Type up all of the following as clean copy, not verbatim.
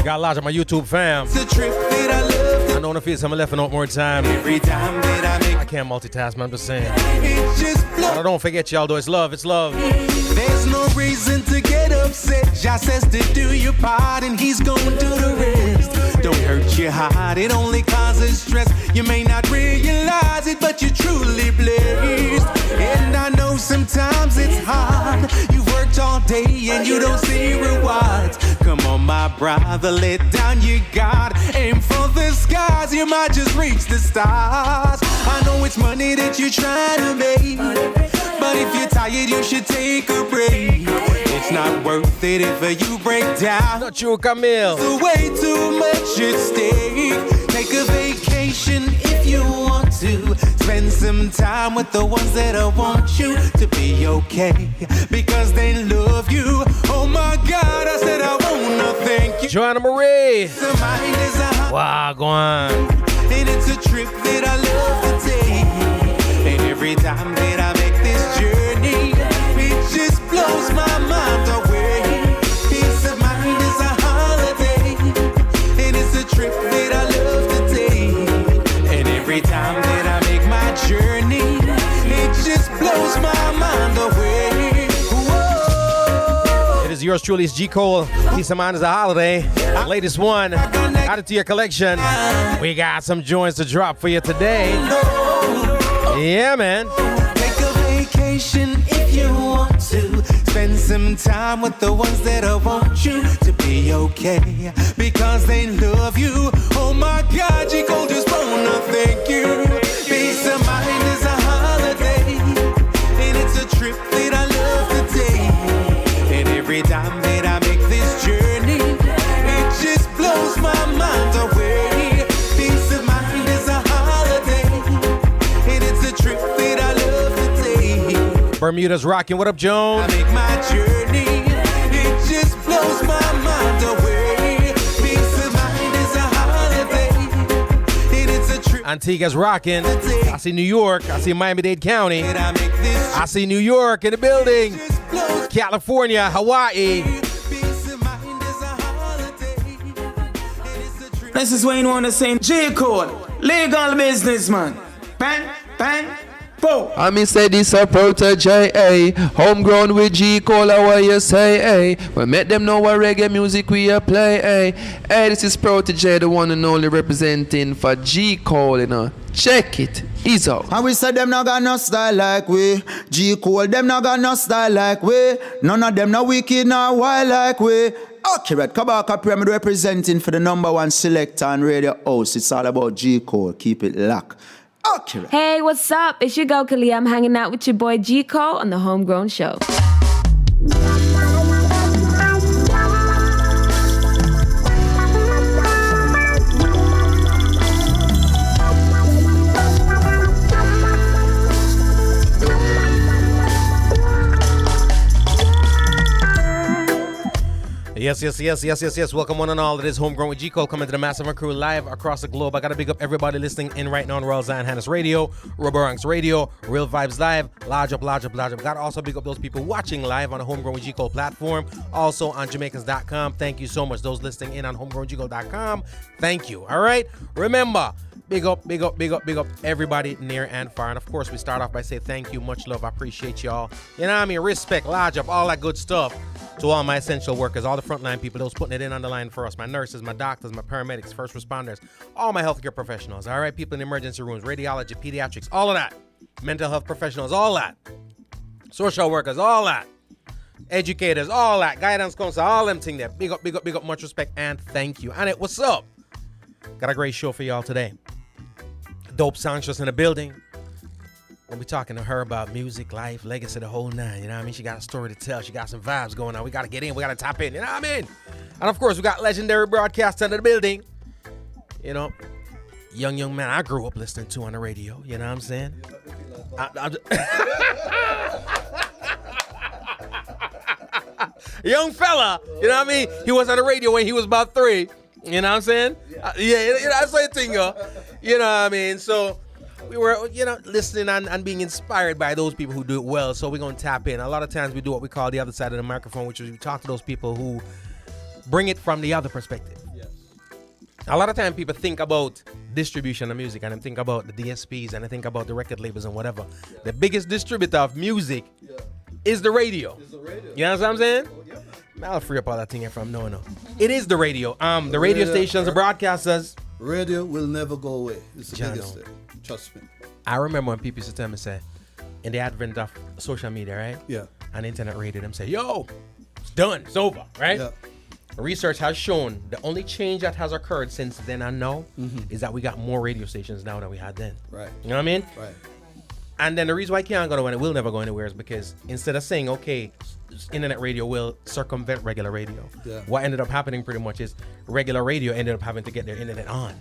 got a lot of my YouTube fam. It's a trip that I love. I don't want to feel some left out more time. Every time that I can't multitask, man. I'm just saying. it just blows. But don't forget, y'all, though. It's love. It's love. There's no reason to get upset. Just says to do your part and he's gonna do the rest. Don't hurt your heart. It only causes stress. You may not realize it, but you're truly blessed. And I know sometimes it's hard. You've worked all day and you don't see rewards. Come on, my brother, let down your guard. Aim for the skies, you might just reach the stars. I know it's money that you're trying to make, but if you're tired, you should take a break. It's not worth it if you break down. Not you, Camille. There's way too much at stake. Take a vacation if you want to. Spend some time with the ones that want you to be okay, because they love you. Oh my God, I said I wanna thank you. Joanna Marie. The mind is a wow, go on. and it's a trip that I love to take. And every time that I make this journey, it just blows my mind away. Peace of mind is a holiday, and it's a trip that I love to take. And every time that I make my journey, it just blows my mind away. Whoa. It is yours truly, it's G Cole. Peace of mind is a holiday. Latest one. Add it to your collection. We got some joints to drop for you today. Yeah, man. Take a vacation if you want to. Spend some time with the ones that want you to be okay, because they love you. Oh my God, G Cole, just wanna thank you. Peace of mind is a holiday, and it's a trip that I love to take. And every time that I make this journey, it just blows my mind away. Peace of mind is a holiday, and it's a trip that I love to take. Bermuda's rocking. What up, Joan? I make my journey, it just blows my mind away. Peace of mind is a holiday, and it's a trip. Antigua's rocking. I see New York. I see Miami-Dade County. that I make this I see New York in the building. just blows. California, Hawaii. Peace of mind is a holiday, and it's a trip. This is Wayne Wonder saying G Cole, legal businessman. Bang, bang, boom. I me say this a protege, eh? Homegrown with G Cole, what you say, eh? We make them know what reggae music we a play, eh? Hey, this is Protege, the one and only representing for G Cole, you know. Check it, he's out. And we said them not got no style like we. G Cole, them not got no style like we. None of them no wicked, no wild like we. Accurate, Kabaka Pyramid representing for the #1 selector and radio host. It's all about G Cole, keep it locked. Accurate. Hey, what's up? It's your girl Kalia. I'm hanging out with your boy G Cole on the Homegrown Show. Yes. Welcome one and all. It is Homegrown with G Cole coming to the Massive Crew live across the globe. I got to big up everybody listening in right now on Royal Zion Hannes Radio, Roboranks Radio, Real Vibes Live, Large Up. Got to also big up those people watching live on the Homegrown with G Cole platform, also on Jamaicans.com. Thank you so much. Those listening in on HomegrownWithGCole.com, thank you. All right. Remember, big up everybody near and far. And of course, we start off by saying thank you, much love. I appreciate y'all. You know what I mean? Respect, large up, all that good stuff. To all my essential workers, all the frontline people, those putting it in on the line for us, my nurses, my doctors, my paramedics, first responders, all my healthcare professionals, all right? People in emergency rooms, radiology, pediatrics, all of that. Mental health professionals, all that. Social workers, all that. Educators, all that. Guidance counselor, all them things there. Big up, much respect, and thank you. And what's up? Got a great show for y'all today. Dope Sanchez in the building. We'll be talking to her about music, life, legacy, the whole nine. You know what I mean? She got a story to tell. She got some vibes going on. We got to get in. We got to tap in. You know what I mean? And of course, we got legendary broadcaster in the building. You know, young man I grew up listening to on the radio. You know what I'm saying? Young fella. You know what I mean? He was on the radio when he was about 3. You know what I'm saying? Yeah, that's what I think. You know what I mean? So we were, listening and being inspired by those people who do it well. So we're going to tap in. A lot of times we do what we call the other side of the microphone, which is we talk to those people who bring it from the other perspective. Yeah. A lot of time people think about distribution of music and they think about the DSPs and they think about the record labels and whatever. The biggest distributor of music is the radio. You know what I'm saying? I'll free up all that thing here from no. It is the radio. The radio stations, the broadcasters. Radio will never go away. It's the biggest thing. Trust me. I remember when people used to tell me, say, in the advent of social media, right? Yeah. And internet radio, them say, yo, it's done, it's over, right? Yeah. Research has shown the only change that has occurred since then and now is that we got more radio stations now than we had then. Right. You know what I mean? Right. And then the reason why it can't go nowhere and it will never go anywhere is because instead of saying, okay, internet radio will circumvent regular radio, what ended up happening pretty much is regular radio ended up having to get their internet on.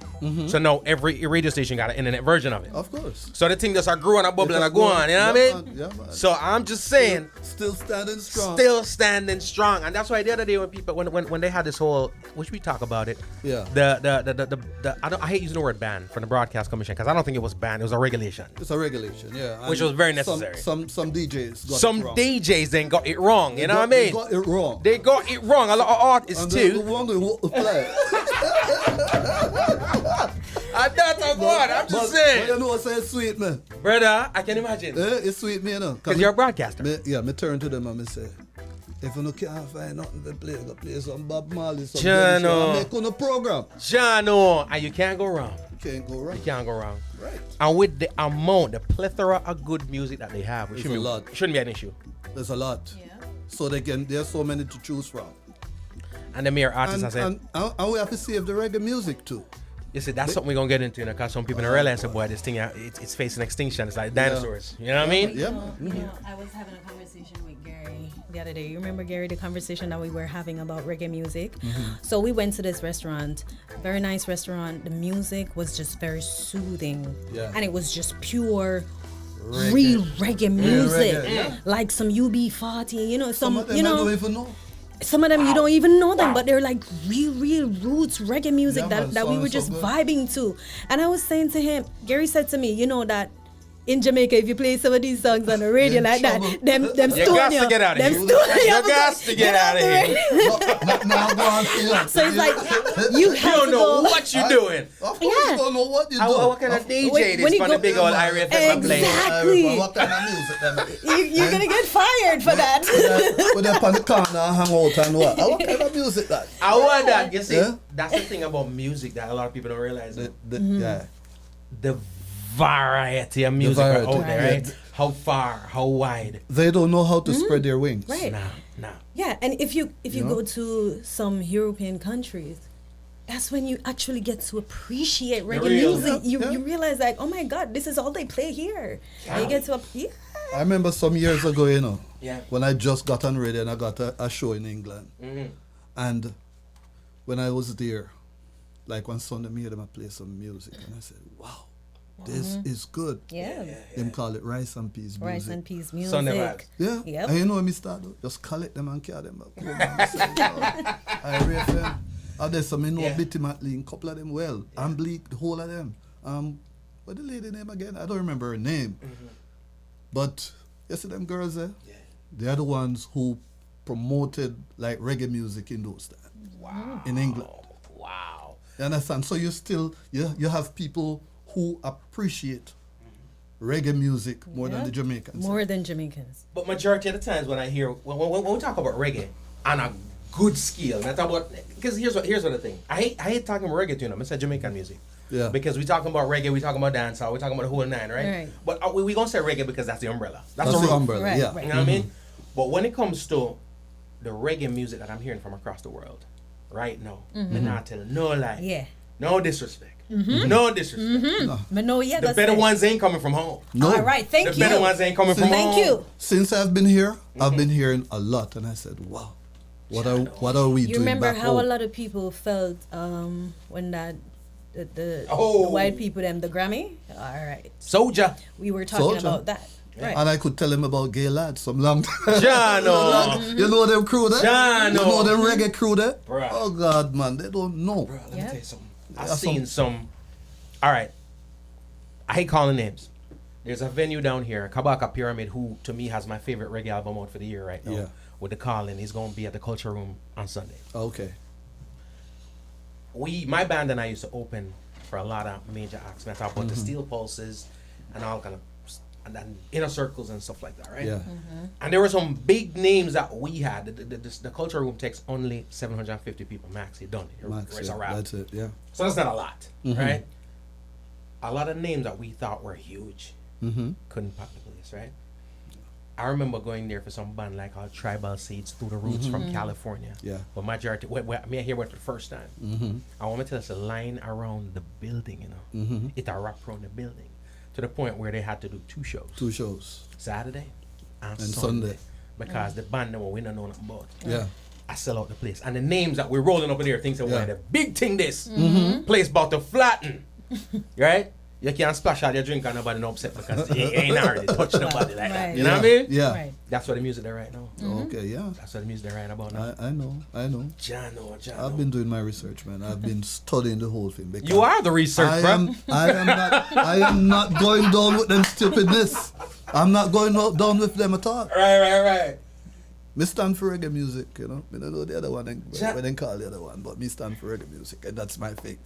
So now every radio station got an internet version of it. Of course. So the thing just are growing and bubbling and go on, you know what I mean? Yeah, man. So I'm just saying, Still standing strong. still standing strong. And that's why the other day when people when they had this whole, which we talk about it, Yeah. I hate using the word ban from the broadcast commission because I don't think it was banned, it was a regulation. It's a regulation, yeah. Which And was very necessary. Some DJs got Some it wrong. DJs then got it wrong, you know what I mean? They got it wrong. They got it wrong. A lot of artists And they're too. wondering what to play. And that's a God. I'm just saying. But you know what it's sweet, man. Brother, I can imagine. It's sweet, me, you know. Because you're a broadcaster. Me turn to them and me say, if you can't find nothing to play, go play some Bob Marley, some Jano. Dennis, and make on a program. Jano. And you can't go wrong. You can't go wrong. You can't go wrong. Right. And with the amount, the plethora of good music that they have, which It's a lot. shouldn't be an issue. There's a lot. Yeah. So there's so many to choose from. And the mere artists are saying, And we have to save the reggae music too. you see, that's something we're going to get into, because some people don't realize, boy, this thing, it's facing extinction. It's like dinosaurs. You know what I mean? Yeah. You know, I was having a conversation with Gary the other day. You remember, Gary, the conversation that we were having about reggae music? So we went to this restaurant, very nice restaurant. The music was just very soothing. Yeah. And it was just pure real reggae music. Like some UB40, you know, some of them you I know, don't even know. some of them you don't even know them, but they're like real roots reggae music Yeah, man, that we were sounds so just good. vibing to. And I was saying to him, Gary said to me, you know that in Jamaica, if you play some of these songs on the radio like that, them You stone got you. to get out of Them here. stone you. You got to get out of here. Now go on, yeah. So it's like you You have don't to know go. what you're doing. Of course Yeah. you don't know what you're doing. What kind of DJ when this you for go- the big old Irie FM playing? Exactly. What kind of music them? You're gonna get fired for that. Put them on the corner and hang out and what? What kind of music that? I want that. You see, Yeah. that's the thing about music that a lot of people don't realize. Yeah. The variety of music are variety. out there, Right. right? How far, how wide. They don't know how to spread their wings. Right. Nah. Yeah, and if you know? go to some European countries, that's when you actually get to appreciate reggae real. music. Yeah. You realize like, oh my God, this is all they play here. And you get to I remember some years ago, you know, Yeah. when I just got on radio and I got a show in England. And when I was there, like one Sunday, me and them I play some music and I said, wow, this is good. yeah. Them call it rice and peas music. Rice and peas music. Sunday vibes. Yeah. Yep. And you know what me start do? Just collect them and carry them back home. And I say, Irie FM. And there's some, you know, Bitty Matley, couple of them well. And Bleak, the whole of them. What the lady name again? I don't remember her name. But you see them girls there? They are the ones who promoted like reggae music in those times. Wow. In England. Wow. You understand? So you still, you have people who appreciate reggae music more than the Jamaicans. More than Jamaicans. But majority of the times when I hear, when we talk about reggae on a good scale, and I talk about, because here's what the thing. I hate talking about reggae to them. It's a Jamaican music. Yeah. Because we talking about reggae, we talking about dancehall, we talking about the whole nine, right? Right. But we gonna say reggae because that's the umbrella. That's the the roof. umbrella, Right, yeah. right. You know what I mean? But when it comes to the reggae music that I'm hearing from across the world, right now, me not tell no lie. Yeah. No disrespect. No disrespect. But no, yeah, The that's better it. ones ain't coming from home. No. All right, thank The you. better ones ain't coming from home. Thank you. Since I've been here, I've been hearing a lot, and I said, "Wow, what are we You doing remember back how home?" a lot of people felt when that the Oh. white people them the Grammy? All right. Soldier. We were talking Soldier. about that. Right. And I could tell him about gay lads some long time. Jano. You know them crew there? Jano. You know them reggae crew there? Bruh. Oh God, man, they don't know. Bro, let me Yeah. tell you something. I've Yeah, seen some. All right. I hate calling names. There's a venue down here, Kabaka Pyramid, who to me has my favorite reggae album out for the year right now. Yeah. With the Colin. He's going to be at the Culture Room on Sunday. Okay. my band and I used to open for a lot of major acts. And I talk about the Steel Pulses and all kind of, and then Inner Circles and stuff like that, right? Yeah. And there were some big names that we had. The Culture Room takes only 750 people max. You're done. It's a wrap. That's it, yeah. So that's not a lot, right? A lot of names that we thought were huge couldn't pop the place, right? I remember going there for some band like our Tribal Seeds, Through the Roots from California. Yeah. But majority, I hear it for the first time. I want to tell us a line around the building, you know. It a wrap around the building to the point where they had to do 2 shows. 2 shows. Saturday and Sunday. Because the band that we don't know nothing about. Yeah. I sell out the place. And the names that we're rolling up in there, things that we're the big thing this. Place about to flatten. Right? You can't splash out your drink and nobody no upset because you ain't already touch nobody like that. You know what I mean? Yeah. Right. That's what the music they're right now. Okay, yeah. That's what the music they're right about now. I know. Jano. I've been doing my research, man. I've been studying the whole thing. because You are the research, bro. I am not going down with them stupidness. I'm not going down with them at all. Right. Me stand for reggae music, you know. I don't know the other one, what they call the other one, but me stand for reggae music, and that's my thing.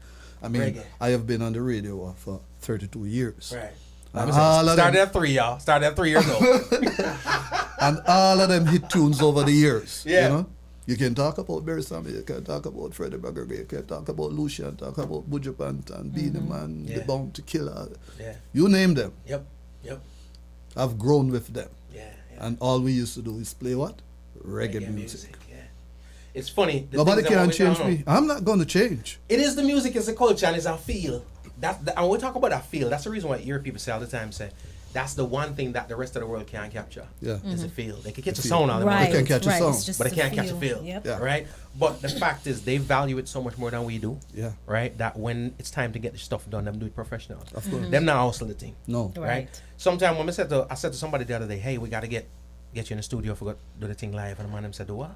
I mean, Reggae. I have been on the radio for 32 years. Right. And all of Started them, at 3, y'all. Started at 3 years old. and all of them hit tunes over the years. Yeah. You know? You can talk about Barry Sammy, you can talk about Freddie Mercury, you can talk about Lucian, talk about Buju Banton, Beanie Man, Yeah. The Bounty Killer. Yeah. You name them. Yep. I've grown with them. Yeah. And all we used to do is play what? Reggae music. Yeah. It's funny. the Nobody things that can we change don't know. me. I'm not going to change. It is the music, it's the culture, and it's a feel. And when we talk about that feel, that's the reason why Irie people say all the time, that's the one thing that the rest of the world can't capture. Yeah. Is a feel. They can catch a feel. sound out of They it, can catch a song, It's just but they the can't catch a feel. Yep. Yeah. Right? But the fact is, they value it so much more than we do. Yeah. Right? That when it's time to get the stuff done, them do it professionals. Of course. Them not hustle the thing. No. Right? Sometimes when I said to somebody the other day, hey, we got to get you in the studio for do the thing live, and the man them said, do what?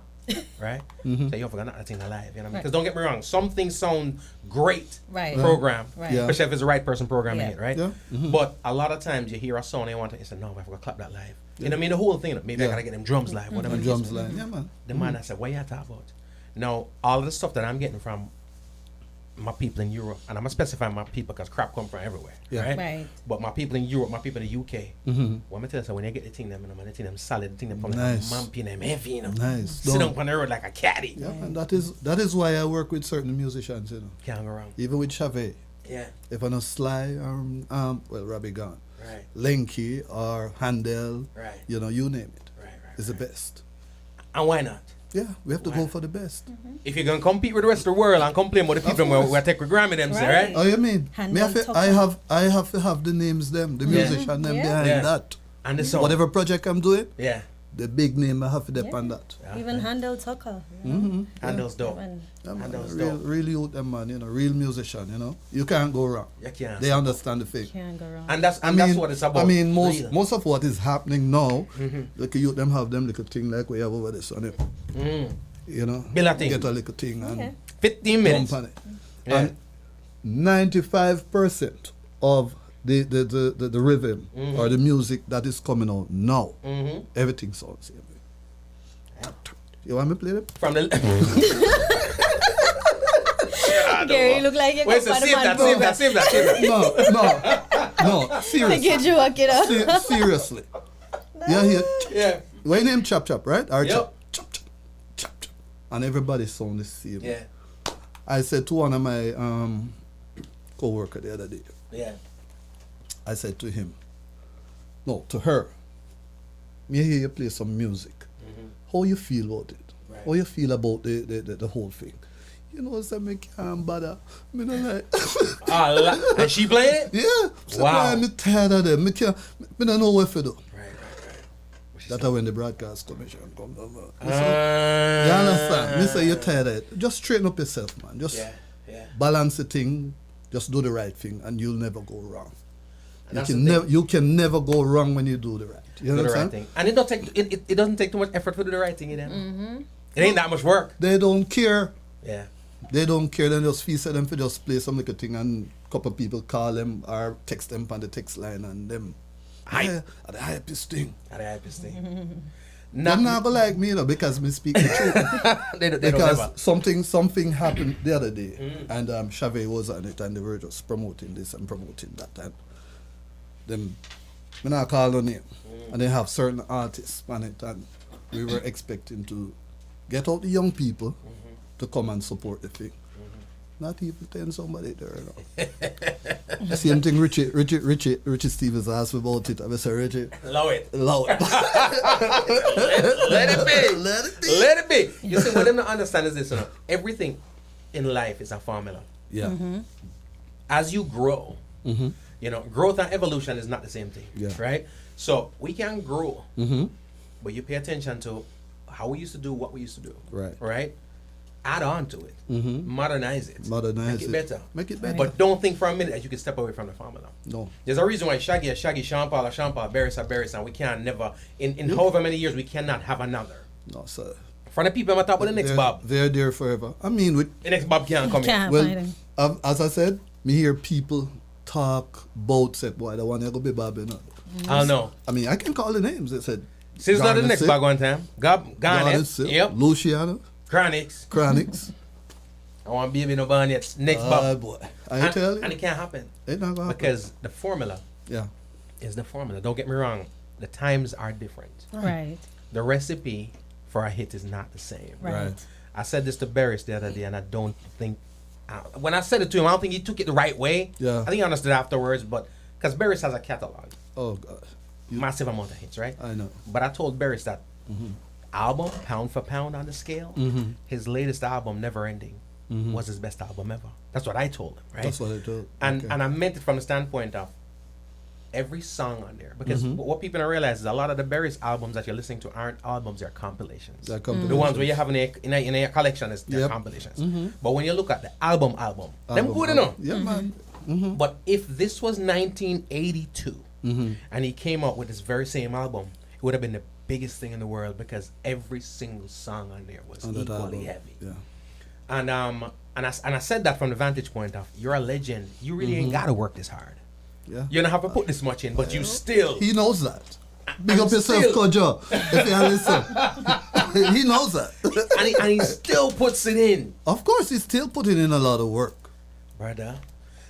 Right? So you forgot that thing live, you know what I mean? Because don't get me wrong, some things sound great program, Right. Yeah. especially if it's the right person programming Yeah. it, right? Yeah. But a lot of times you hear a song and you want to say, no, I forgot to clap that live. You know what I mean? The whole thing, maybe I Yeah. gotta get them drums live, whatever. And the case drums may be. line. Yeah, man. The man I said, what you talking about? Now, all of the stuff that I'm getting from my people in Europe, and I'm gonna specify my people because crap come from everywhere, Yeah. Right. But my people in Europe, my people in the UK, what I tell you, so when they get the thing them, and the thing them solid, the thing them come Nice. like a man, them heavy, you know. Nice. Sit down on the road like a caddy. Yeah, and that is why I work with certain musicians, you know. Can't go wrong. Even with Shav. Yeah. If I know Sly, Robbie gone. Right. Lenky or Handel, Right. you know, you name it. Right. It's the best. And why not? Yeah, we have to Why go not? for the best. If you're gonna compete with the rest of the world and complain about the people course. where take a Grammy them, say, Right. right? Oh, you mean? Handel, I have to have the names them, the Yeah. musician them Yeah. behind Yeah. that. And the song. Whatever project I'm doing, Yeah. the big name I have to depend on that. Even Handel Tucker. Handles dope. Even- Yeah, man, Handles real, dope. really out them man, you know, real musician, you know. You can't go wrong. You can't. They understand the thing. Can't go wrong. And that's what it's about. I mean, Real. most of what is happening now, like you them have them little thing like we have over there, son. You know, Build a thing. get a little thing Okay. and 15 minutes. jump on it. Yeah. And 95% of the rhythm or the music that is coming out now, everything sounds the same. You want me to play them? From the Gary, look like you're Wait, so save that. No, seriously. Get you up, get up. Seriously. Yeah, here. Yeah. When name chop chop, right? Or Yep. chop. And everybody sound the same. Yeah. I said to one of my co-worker the other day, Yeah. I said to him, no, to her, me hear you play some music. How you feel about it? Right. How you feel about the whole thing? You know, so me can't bother. Me not like, And she played it? yeah. So Wow. I'm tired of them. Me don't know what to do. Right. That's how when the broadcast commission come down. You You understand? Me say you're tired of it. Just straighten up yourself, man. Just Yeah. balance the thing. Just do the right thing, and you'll never go wrong. And that's the thing. You can never go wrong when you do the right. You Do know the what I'm right saying? thing. And it doesn't take too much effort to do the right thing, you know? It ain't that much work. They don't care. Yeah. They don't care. They just feel them for just play some little thing, and a couple of people call them or text them on the text line, and them. Hype. Yeah, the hypest thing. That's the hypest thing. They're not gonna like me, because me speak the truth. they don't Because ever. something happened the other day, and Shav was on it, and they were just promoting this and promoting that, and them, me not call no name, and they have certain artists on it, and we were expecting to get out the young people to come and support the thing. Not even 10 somebody there. Same thing Richie Stevens asked me about it. I said, Richie, Allow it. allow it. Let it be. Let it be. Let it be. You see, what them not understand is this, everything in life is a formula. Yeah. As you grow, growth and evolution is not the same thing. Yeah. Right? So we can grow, but you pay attention to how we used to do what we used to do. Right. Right? Add on to it. Modernize it. Modernize Make it better. Make it better. But don't think for a minute that you can step away from the formula. No. There's a reason why Shaggy is Shaggy, Sean Paul, Barris, and we can never, in however many years, we cannot have another. No, sir. From the people, I'm talking about the next Bob. They're there forever. I mean, with The next Bob can't come in. Can't find him. as I said, me hear people talk about said, boy, the one that go be Bob, you know. I don't know. I mean, I can call the names. They said, See, it's not the next Garnet, Bob one time. Garnet. Yep. Luciano, Chronix. Chronix. I want baby no Barnett. Next Bob. Boy, I tell you. And it can't happen. It not gonna happen. Because the formula Yeah. is the formula. Don't get me wrong. The times are different. Right. The recipe for a hit is not the same. Right. I said this to Barris the other day, and I don't think, when I said it to him, I don't think he took it the right way. Yeah. I think he understood afterwards, but because Barris has a catalog, Oh, God. massive amount of hits, right? I know. But I told Barris that album, pound for pound on the scale, his latest album, Never Ending, was his best album ever. That's what I told him, right? That's what I told. And Okay. and I meant it from the standpoint of every song on there, because what people don't realize is a lot of the Barris albums that you're listening to aren't albums, they're compilations. They're The compilations. ones where you have in a collection is they're Yep. compilations. But when you look at the album, them good enough. Yeah, man. But if this was 1982 and he came out with this very same album, it would have been the biggest thing in the world, because every single song on there was On that equally album. heavy. Yeah. And I said that from the vantage point of, you're a legend. You really ain't gotta work this hard. Yeah. You don't have to put this much in, but you still. He knows that. Big up And yourself, still- Kojo. If you listen. He knows that. and he still puts it in. Of course, he's still putting in a lot of work. Brother,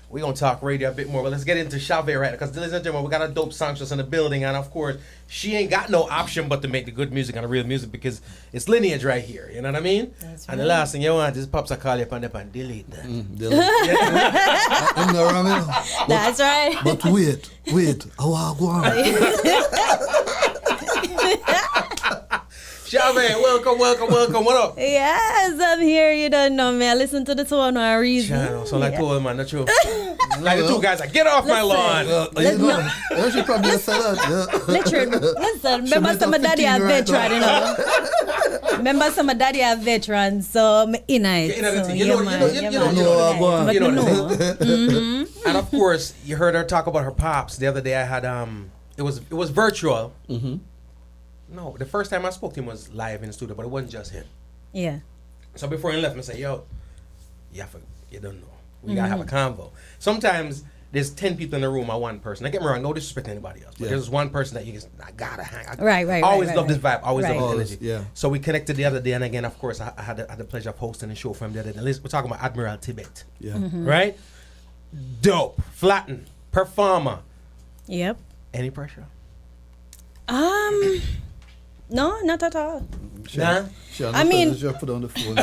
we're going to talk radio a bit more, but let's get into Shav right now, because ladies and gentlemen, we got a dope songstress in the building, and of course, she ain't got no option but to make the good music and the real music, because it's lineage right here, you know what I mean? That's And the right. last thing you want is pops a call you up and delete that. I'm not running. That's right. But wait. I want to go on. Shav, welcome, what up? Yes, I'm here. You don't know me. I listen to the tone or reason. Channel, so like two man, not true. Like the two guys, like, get off my lawn. You know, you should probably have said that. Yeah. Listen, remember some of daddy are veteran, you know. Remember some of daddy are veteran, so I'm in it. You know the So, thing. yeah, You know man, the yeah, thing. man. You know You know But the no. thing. And of course, you heard her talk about her pops the other day. I had it was virtual. No, the first time I spoke to him was live in the studio, but it wasn't just him. Yeah. So before he left, I say, yo, you don't know. We gotta have a convo. Sometimes there's 10 people in the room or one person. Don't get me wrong, no disrespect to anybody else. But Yeah. there's one person that you just, I gotta hang. Right. I always right, love this right. vibe. Always love Right. this energy. Yeah. So we connected the other day, and again, of course, I had the pleasure of hosting a show for him the other day. We're talking about Admiral Tibet. Yeah. Right? Dope. Flatten. Performer. Yep. Any pressure? No, not at all. Nah? Sure, I mean- just put on the phone.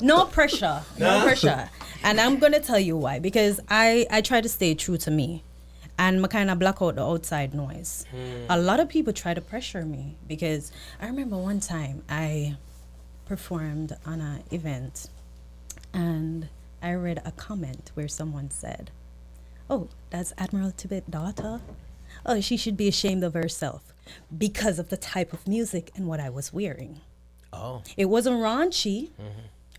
No pressure. No pressure. And I'm gonna tell you why. Because I try to stay true to me. And I kind of block out the outside noise. A lot of people try to pressure me, because I remember one time I performed on an event and I read a comment where someone said, "Oh, that's Admiral Tibet's daughter? Oh, she should be ashamed of herself because of the type of music and what I was wearing." Oh. It wasn't raunchy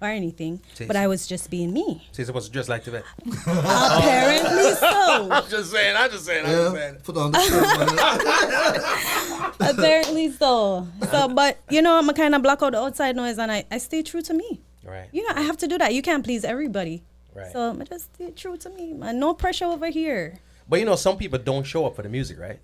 or anything, but I was just being me. So you're supposed to dress like Tibet. Apparently so. I'm just saying. Yeah, put on the phone. Apparently so. So, but you know, I'm kind of block out the outside noise, and I stay true to me. Right. You know, I have to do that. You can't please everybody. Right. So I just stay true to me, man. No pressure over here. But you know, some people don't show up for the music, right?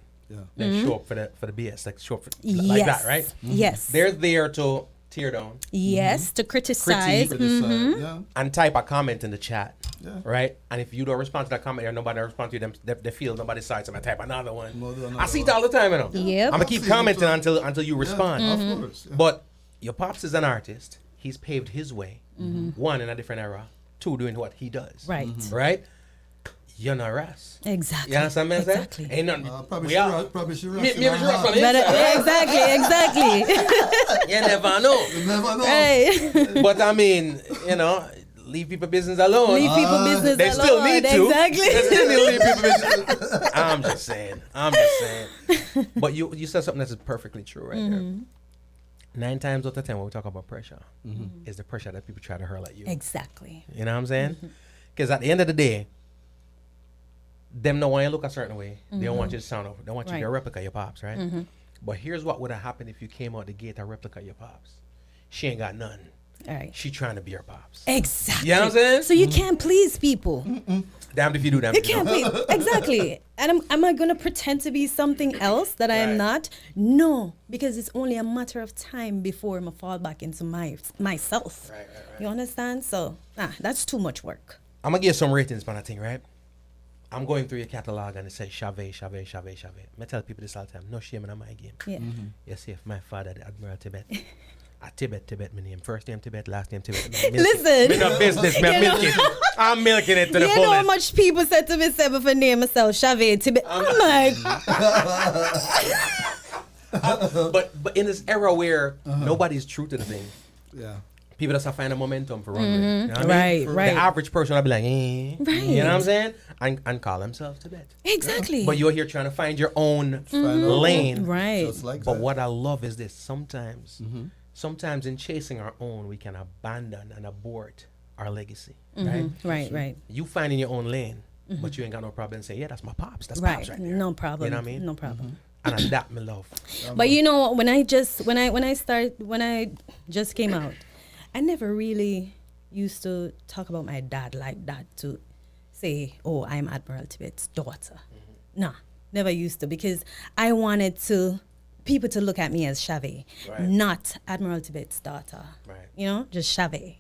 They show up for the BS, like show up for, Yes. like that, right? Yes. They're there to tear down. Yes, to criticize. Critique. Yeah. And type a comment in the chat, Yeah. right? And if you don't respond to that comment or nobody responds to you, they feel nobody's side, so I type another one. Another I see it all the time, you know. Yep. I'm gonna keep I've seen it commenting too. until you respond. Of course. Yeah. But your pops is an artist. He's paved his way. One, in a different era. Two, doing what he does. Right. Right? You're not Ras. Exactly. You understand what I'm saying? Exactly. Ain't nothing. Probably we she are. Ras- probably she Ras Maybe in she her Ras heart. on the But, inside. exactly. You never know. You never know. Hey. But I mean, you know, leave people business alone. Leave people business They alone. still need to. Exactly. They still need to leave people business. I'm just saying. But you said something that's perfectly true right there. 9 times out of 10 when we talk about pressure, is the pressure that people try to hurl at you. Exactly. You know what I'm saying? Because at the end of the day, them don't want you to look a certain way. They don't want you to sound over. They want you to be a replica of your pops, right? But here's what would have happened if you came out the gate a replica of your pops. She ain't got none. All right. She trying to be your pops. Exactly. You know what I'm saying? So you can't please people. Damned if you do, damned You if you can't don't. please. Exactly. And am I going to pretend to be something else that I am Right. not? No, because it's only a matter of time before I fall back into myself. Right. You understand? So, that's too much work. I'm going to give some ratings for that thing, right? I'm going through your catalog and it says Shav. I tell people this all the time. No shame in my game. Yeah. You see, if my father, the Admiral Tibet. Tibet, my name. First name Tibet, last name Tibet. Listen. Me no business, me You know- milk it. I'm milking it to the You know how fullest. much people said to me, "Seven for name myself, Shav Tibet." I'm like, But in this era where nobody's true to the thing, Yeah. people just have to find a momentum for running. You know what I mean? Right, right. The average person will be like, You know what I'm saying? And call themselves Tibet. exactly. But you're here trying to find your own Find out. lane. right. Just like But that. what I love is this. Sometimes in chasing our own, we can abandon and abort our legacy. Right? Right. You finding your own lane, but you ain't got no problem saying, yeah, that's my pops. That's Right. pops right there. No problem. You know what I mean? No problem. And that me love. But you know, when I just came out, I never really used to talk about my dad like that, to say, "Oh, I'm Admiral Tibet's daughter." Nah, never used to, because I wanted people to look at me as Shav, Right. not Admiral Tibet's daughter. Right. You know, just Shav.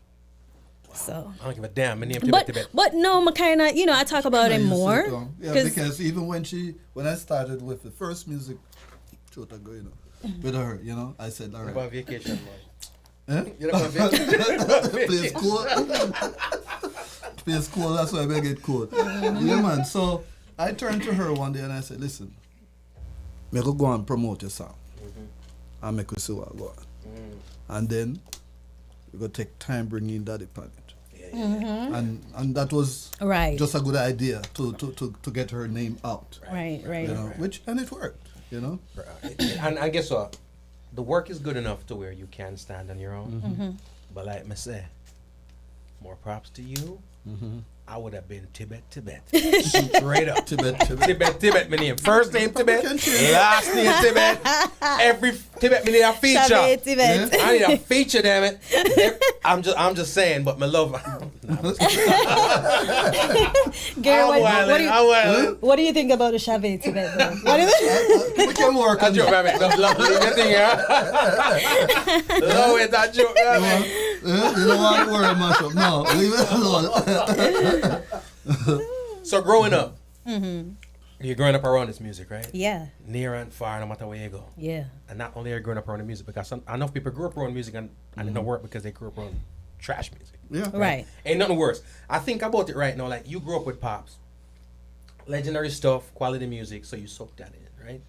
So, I don't give a damn. My name Tibet, Tibet. but no, my kind of, I talk about I it used to more. go. Yeah, because even when I started with the first music shoot I go, with her, I said, all You're right. on vacation, man. Eh? You're on vacation. Place cool. Place cool, that's why I get cool. Yeah, man. So I turned to her one day and I said, listen, me go and promote your song. And make you see what go on. And then we go take time bringing Daddy Planet. And that was Right. just a good idea to get her name out. Right. And it worked, And guess what? The work is good enough to where you can stand on your own. But like me say, more props to you. I would have been Tibet. Straight up. Tibet, my name. First name Tibet, last name Tibet. Every Tibet, me need a feature. Shav Tibet. I need a feature, damn it. I'm just saying, but my love. Gary, I'm wilding. what do you think about the Shav Tibet, though? What do you think? We can work A on joke, that. man. Love your thing, yeah. Love it, that joke, man. You don't want to worry about it. No, leave it alone. So growing up, you're growing up around this music, right? Yeah. Near and far, no matter where you go. Yeah. And not only are you growing up around the music, because I know people grew up around music and it don't work because they grew up around trash music. Yeah. Right. Ain't nothing worse. I think about it right now, like you grew up with pops. Legendary stuff, quality music, so you soak that in, right?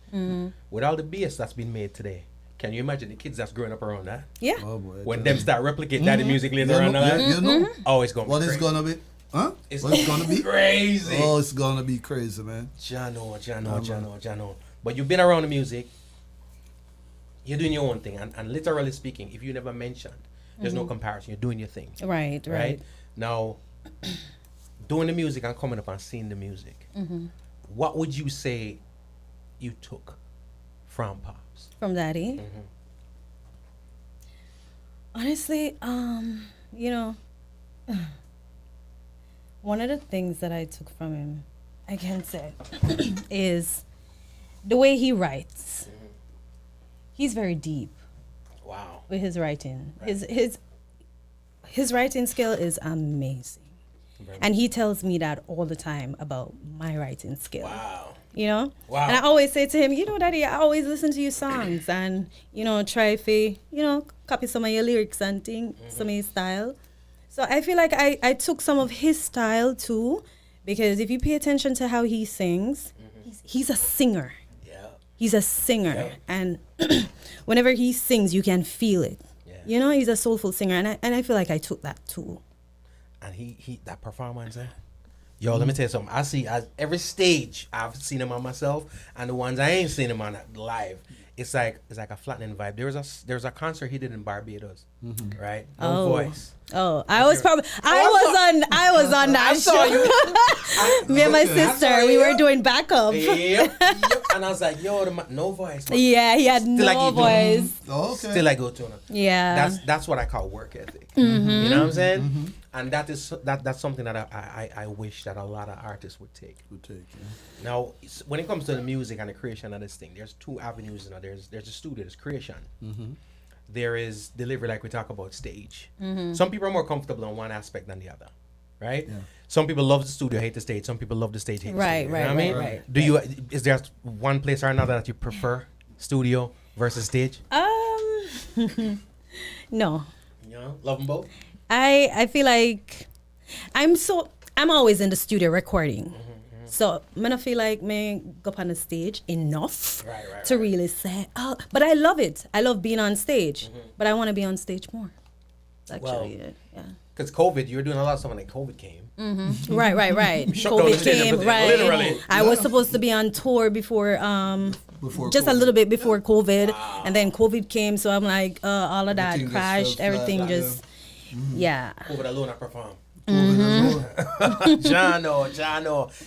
With all the BS that's been made today, can you imagine the kids that's growing up around that? Yeah. Oh boy. When them start replicating that in music later You on, know, like, you know oh, it's going to what be it's crazy. gonna be? Huh? It's What it's gonna be? crazy. Oh, it's gonna be crazy, man. Jano. But you've been around the music. You're doing your own thing. And literally speaking, if you never mentioned, there's no comparison. You're doing your thing. Right. Now, doing the music and coming up and seeing the music, what would you say you took from Pops? From Daddy. Honestly, one of the things that I took from him, I can say, is the way he writes, he's very deep. Wow. With his writing. His writing skill is amazing. And he tells me that all the time about my writing skill. Wow. You know? Wow. And I always say to him, you know, Daddy, I always listen to your songs and, you know, try to, you know, copy some of your lyrics and things, some of his style. So I feel like I took some of his style too, because if you pay attention to how he sings, he's a singer. Yeah. He's a singer. And whenever he sings, you can feel it. Yeah. You know, he's a soulful singer. And I feel like I took that too. And he that performance, yo, let me tell you something. I see every stage I've seen him on myself, and the ones I ain't seen him on live, it's like a flattening vibe. There's a concert he did in Barbados, right? No voice. Oh, I was on that I saw show. you. Me and my sister, we were doing backup. Yep. And I was like, yo, no voice. Man. Yeah, he had Still like no you do. voice. Oh, okay. Still like go to him. Yeah. That's what I call work ethic. You know what I'm saying? And that's something that I wish that a lot of artists would take. Now, when it comes to the music and the creation of this thing, there's two avenues. You know, there's the studio, there's creation. There is delivery, like we talk about stage. Some people are more comfortable on one aspect than the other, right? Yeah. Some people love the studio, hate the stage. Some people love the stage, hate the studio. You know what I mean? Right. Do you? Is there one place or another that you prefer, studio versus stage? No. You know, love them both. I feel like I'm always in the studio recording. So I don't feel like me go up on the stage enough to really say, oh, but I love it. I love being on stage, but I want to be on stage more. Actually, yeah. Because COVID, you were doing a lot of stuff when COVID came. Right. COVID came, right. Literally. I was supposed to be on tour before just COVID. A little bit before COVID, and then COVID came, so I'm like, all of that crashed, everything just, yeah. COVID alone, I performed. Jono.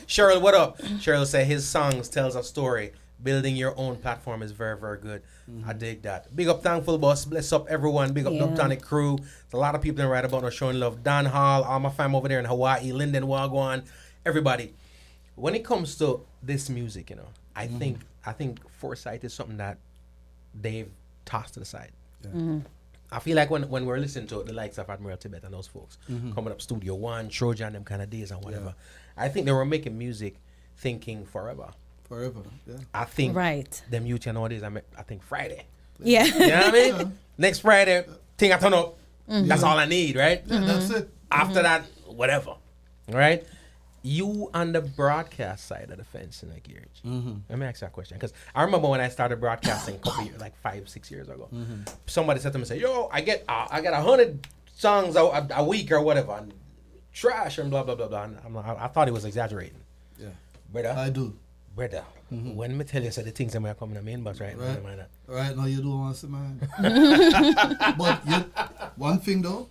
Cheryl, what up? Cheryl said his songs tells a story. Building your own platform is very, very good. I dig that. Big up Thankful Boss. Bless up everyone. Big up Dubtonic Crew. There's a lot of people that write about us showing love. Don Hall, all my fam over there in Hawaii, Lyndon Wagwan, everybody. When it comes to this music, you know, I think foresight is something that they've tossed to the side. I feel like when we're listening to the likes of Admiral Tibet and those folks coming up Studio One, Trojan, them kind of days and whatever, I think they were making music thinking forever. I think them youth nowadays, I think Friday. Yeah. You know what I mean? Next Friday, thing I turn up. That's all I need, right? Yeah, that's it. After that, whatever. Right? You on the broadcast side of the fence in like years. Let me ask you a question. Because I remember when I started broadcasting a couple years, like 5-6 years ago, somebody said to me, yo, I get 100 songs a week or whatever, and trash and blah, blah, blah, blah. And I thought he was exaggerating. Yeah. Brother. I do. Brother, when me tell you the things that might come in the inbox right now. Right now you don't want to see man. But one thing though,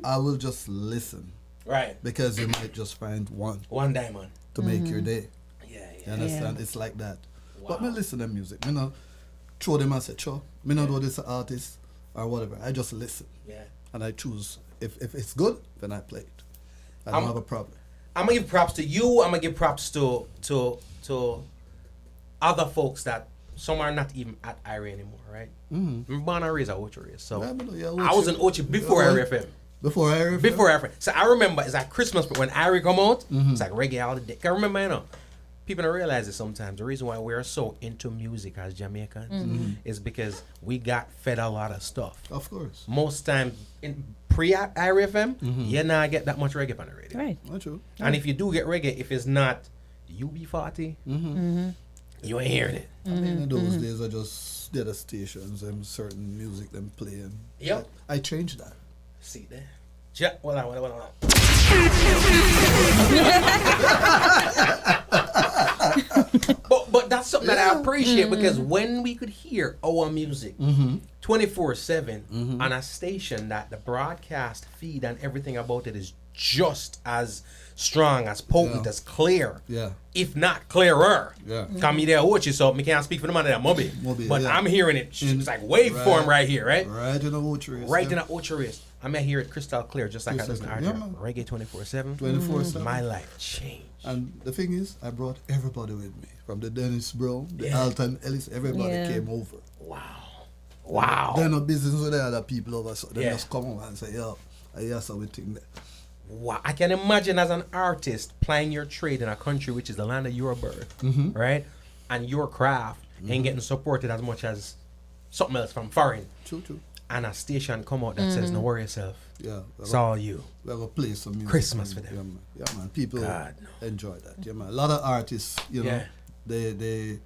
I will just listen. Right. Because you might just find one diamond to make your day. Yeah. You understand? It's like that. Wow. But me listen to music. Me not throw them and say, me not do this artist or whatever. I just listen. Yeah. And I choose. If it's good, then I play it. I don't have a problem. I'm gonna give props to you. I'm gonna give props to other folks that some are not even at Irie anymore, right? I'm born and raised at Ocho. So I was in Ocho before Irie FM. Before Irie? Before Irie. So I remember it's like Christmas when Irie come out, it's like reggae all the day. I remember, you know, people don't realize it sometimes. The reason why we're so into music as Jamaicans is because we got fed a lot of stuff. Of course. Most times in pre-Irie FM, you not get that much reggae on the radio. Right. Not true. And if you do get reggae, if it's not UB40, you ain't hearing it. I mean, in those days, I just did the stations and certain music them playing. Yep. I changed that. See there. Hold on. But that's something that I appreciate because when we could hear our music 24/7 on a station that the broadcast feed and everything about it is just as strong, as potent, as clear. Yeah. If not clearer. Yeah. Come me there watch you, so me can't speak for the man that Moby. But yeah. I'm hearing it. It's like waveform right here, right? Right in the ultra race. Right in the ultra race. I may hear it crystal clear, just like I listen to Reggae 24/7. 24/7. My life changed. And the thing is, I brought everybody with me. From the Dennis Brown, the Alton Ellis, everybody came over. Wow. They're no business with the other people over, so they just come over and say, yo, I hear something there. Wow. I can imagine as an artist plying your trade in a country which is the land of your birth, right? And your craft ain't getting supported as much as something else from foreign. True. And a station come out that says, no worry yourself. Yeah. It's all you. We're going to play some music. Christmas for them. Yeah, man. People God, enjoy that. Yeah, man. A lot of artists, you know, they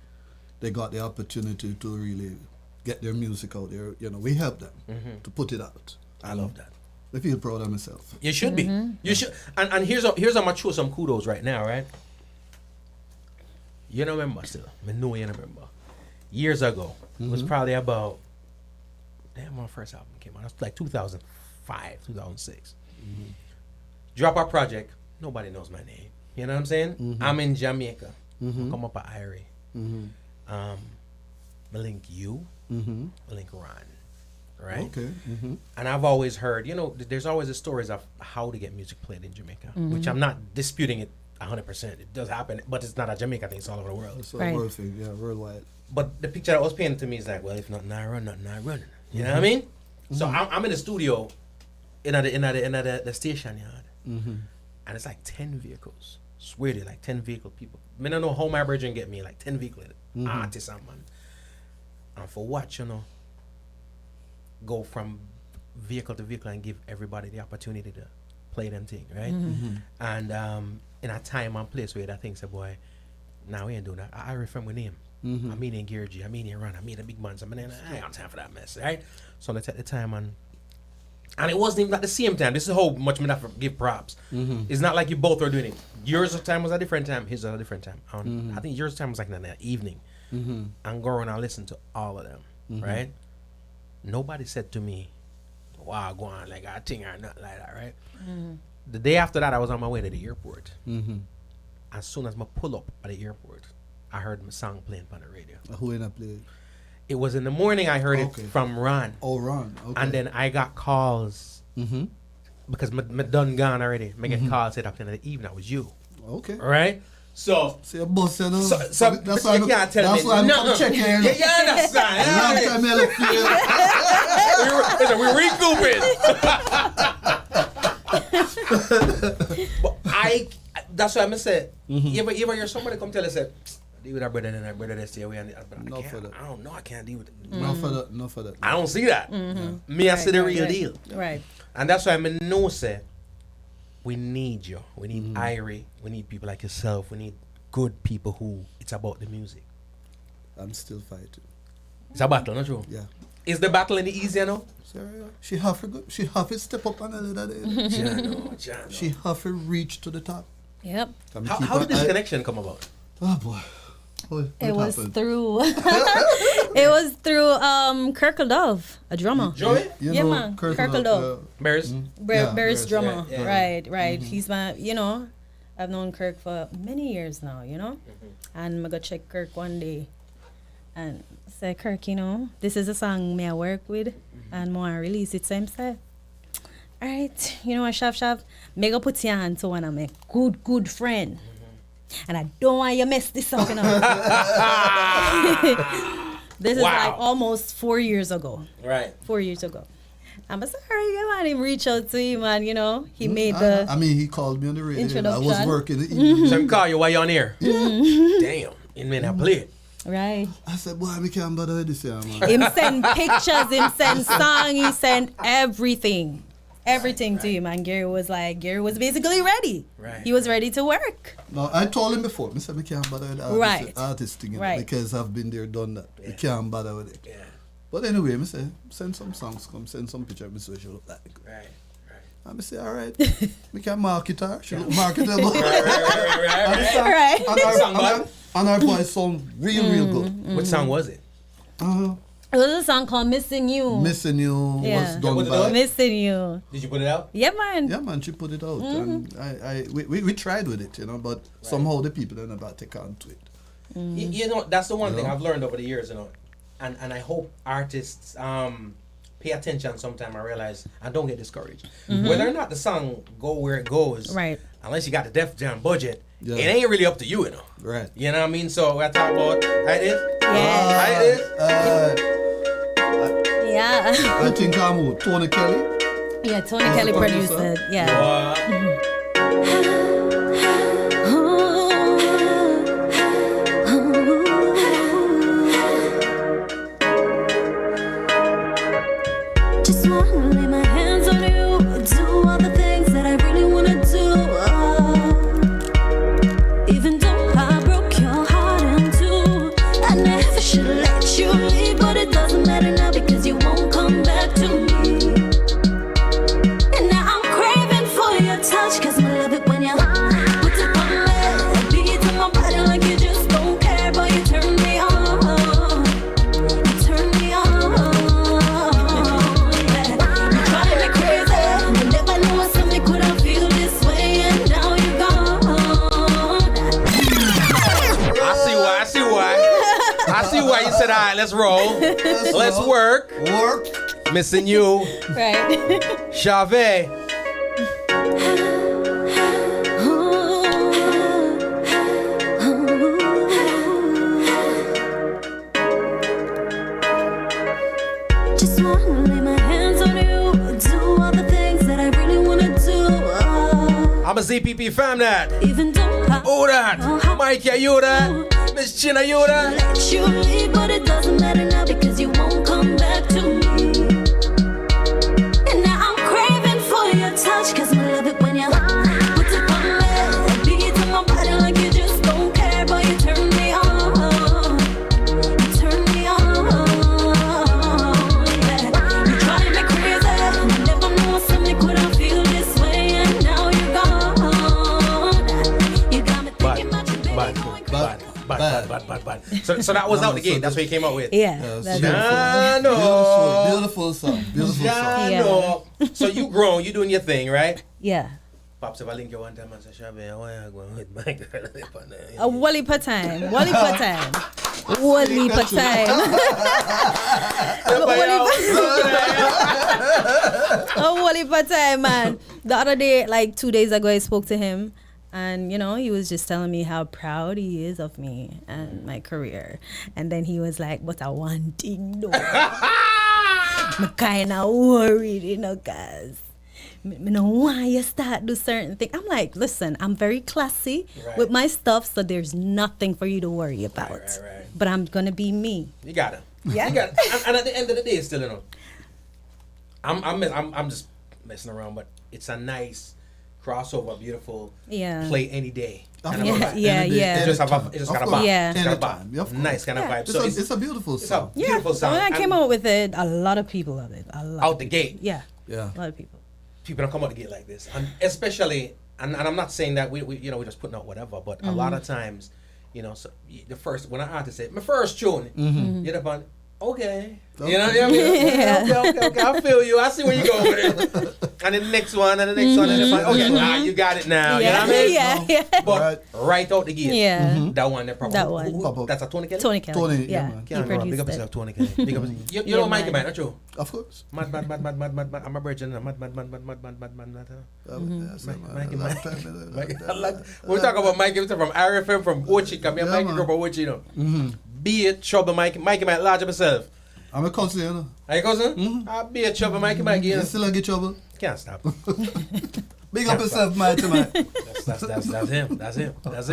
got the opportunity to really get their music out there. You know, we help them to put it out. I love that. I feel proud of myself. You should be. You should. And here's how I'm gonna show some kudos right now, right? You don't remember still. I know you don't remember. Years ago, it was probably about when my first album came out. It was like 2005, 2006. Drop our project. Nobody knows my name. You know what I'm saying? I'm in Jamaica. Come up at Irie. I link you. I link Ron. Right? Okay. And I've always heard, you know, there's always the stories of how to get music played in Jamaica, which I'm not disputing it 100%. It does happen, but it's not a Jamaica thing, it's all over the world. It's a world thing, yeah, worldwide. But the picture that was painted to me is like, well, if nothing I run, nothing I running. You know what I mean? So I'm in the studio in the station yard, and it's like 10 vehicles. Swear to you, like 10 vehicle people. I don't know how my brethren get me, like 10 vehicle artists and man. And for what, you know, go from vehicle to vehicle and give everybody the opportunity to play them thing, right? And in a time and place where that thing say, boy, now we ain't doing that. I refer my name. I mean in Gary G, I mean in Ron, I mean the big man. So I ain't got time for that mess, right? So let's take the time and it wasn't even at the same time. This is how much me have to give props. It's not like you both are doing it. Yours time was a different time, his was a different time. I think yours time was like in the evening. And go around and listen to all of them, right? Nobody said to me, wow, go on like a thing or not like that, right? The day after that, I was on my way to the airport. As soon as I pull up at the airport, I heard my song playing on the radio. Who ain't I play? It was in the morning I heard it from Ron. Oh, Ron. Okay. And then I got calls because my done gone already. I get calls said after the evening, that was you. Okay. All right? So, see a boss, you know. So that's why you can't tell me. That's why I'm check here. Yeah, understand. We're recouping. But that's why I'm saying, if you're somebody come tell us that, deal with our brother and our brother they stay away, and I don't know, I can't deal with it. Not for that. I don't see that. Me, I see the real deal. Right. And that's why I know say, we need you. We need Irie. We need people like yourself. We need good people who it's about the music. I'm still fighting. It's a battle, not true? Yeah. Is the battle any easier now? Sorry, she have to step up on a little day. Jano. She have to reach to the top. Yep. How did this connection come about? Oh boy. It was through Kirkle Dove, a drummer. Joey? Yeah, man. Kirkle Dove. Bears? Bears drummer. Yeah. Right. He's my, you know, I've known Kirk for many years now, you know. And I go check Kirk one day and say, Kirk, you know, this is a song me I work with and more I release it. So I'm say, all right, you know what, Shav, me go put your hand to one of my good friend. And I don't want you to mess this up, you know. This is like almost 4 years ago. Right. 4 years ago. I'm sorry, I want him reach out to him, and you know, he made the. I mean, he called me on the radio. Introduction. I was working the evening. So he called you while you're on air. Damn, it may not play it. Right. I said, boy, we can't bother with this here, man. Him send pictures, him send song, he sent everything. Everything to him, and Gary was basically ready. Right. He was ready to work. No, I told him before. I said, we can't bother with the artist thing, you know, because I've been there, done that. We can't bother with it. Yeah. But anyway, I say, send some songs, send some picture, I say, she look like. Right. I say, all right, we can market her. She look marketable. Right. And her voice sound real good. What song was it? It was a song called Missing You. Missing You was done by. Missing You. Did you put it out? Yeah, man. Yeah, man, she put it out. And we tried with it, but somehow the people don't never take on to it. You know, that's the one thing I've learned over the years, and I hope artists pay attention sometime. I realize, and don't get discouraged. Whether or not the song go where it goes, right? Unless you got the Def Jam budget, it ain't really up to you, Right. You know what I mean? So we're talking about like this. Yeah. I think I'm Tony Kelly. Yeah, Tony Kelly produced it. Yeah. Just wanna lay my hands on you, do all the things that I really wanna do. Even though I broke your heart in two, I never should let you leave, but it doesn't matter now because you won't come back to me. And now I'm craving for your touch, cause I love it when you put it on me. Beat to my body like you just don't care, but you turn me on. You turn me on. I see why you said, all right, let's roll. Let's work. Missing You. Right. Shav. Just wanna lay my hands on you, do all the things that I really wanna do. I'm a ZPP fam that. Even though Oh that. Mike, you that. Miss China, you that. let you leave, but it doesn't matter now because you won't come back to me. And now I'm craving for your touch, cause I love it when you put it on me. Beat to my body like you just don't care, but you turn me on. You turn me on. Yeah. You drive me crazy. I never knew something could have feel this way, and now you're gone. You got me thinking about you, baby. Bad. So that was out the gate. That's what you came out with. Yeah. Beautiful song. Yeah. So you grown, you doing your thing, right? Yeah. Pops, if I link you one time and say, Shav, why are you going with my girl? A Wally per time. Wally per time. Wally per time. A Wally per time, man. The other day, like 2 days ago, I spoke to him. And, he was just telling me how proud he is of me and my career. And then he was like, but I one thing, though. I'm kind of worried, guys. I don't want you start do certain things. I'm like, listen, I'm very classy with my stuff, so there's nothing for you to worry about. Right. But I'm going to be me. You got it. Yeah. You got it. And at the end of the day, still, I'm just messing around, but it's a nice crossover, beautiful play any day. Yeah. It just got a vibe. Yeah. It's got a vibe. Nice kind of vibe. So it's a beautiful song. It's a beautiful song. When I came out with it, a lot of people love it. Out the gate. Yeah. Yeah. A lot of people. People don't come out the gate like this. And especially, and I'm not saying that we're just putting out whatever, but a lot of times, so the first, when an artist say, my first tune, you're the fun. Okay. You know what I mean? Okay. I feel you. I see where you go with it. And then the next one, and the next one, and then okay, you got it now. Yeah. You know what I mean? Yeah. But right out the gate. Yeah. That one, that one. That's a Tony Kelly? Tony Kelly. Tony, yeah. man. He Big up produced yourself, it. Tony Kelly. Big up yourself. You know Mikey, man, don't you? Of course. Mad. I'm a virgin. Mad. We're talking about Mikey from Irie from Ochi. Come here, Mikey from Ochi, Be it trouble, Mikey. Mikey might large up himself. I'm a cousin, Are you cousin? I'll be a trouble, Mikey. You still get trouble? Can't stop. Big up yourself, man. That's him. But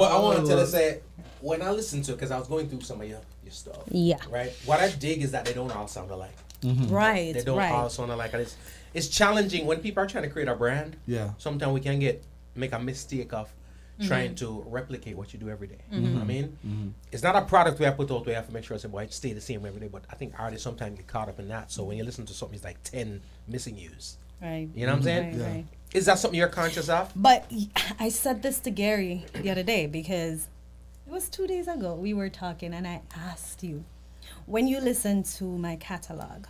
I wanted to say, when I listened to it, because I was going through some of your stuff. Yeah. Right? What I dig is that they don't all sound alike. Right. They don't all sound alike. And it's challenging when people are trying to create a brand. Yeah. Sometimes we can make a mistake of trying to replicate what you do every day. You know what I mean? It's not a product we have put out, we have to make sure it's stay the same every day, but I think artists sometimes get caught up in that. So when you listen to something, it's like 10 missing yous. Right. You know what I'm saying? Right. Is that something you're conscious of? But I said this to Gary the other day because it was 2 days ago we were talking and I asked you, When you listen to my catalog,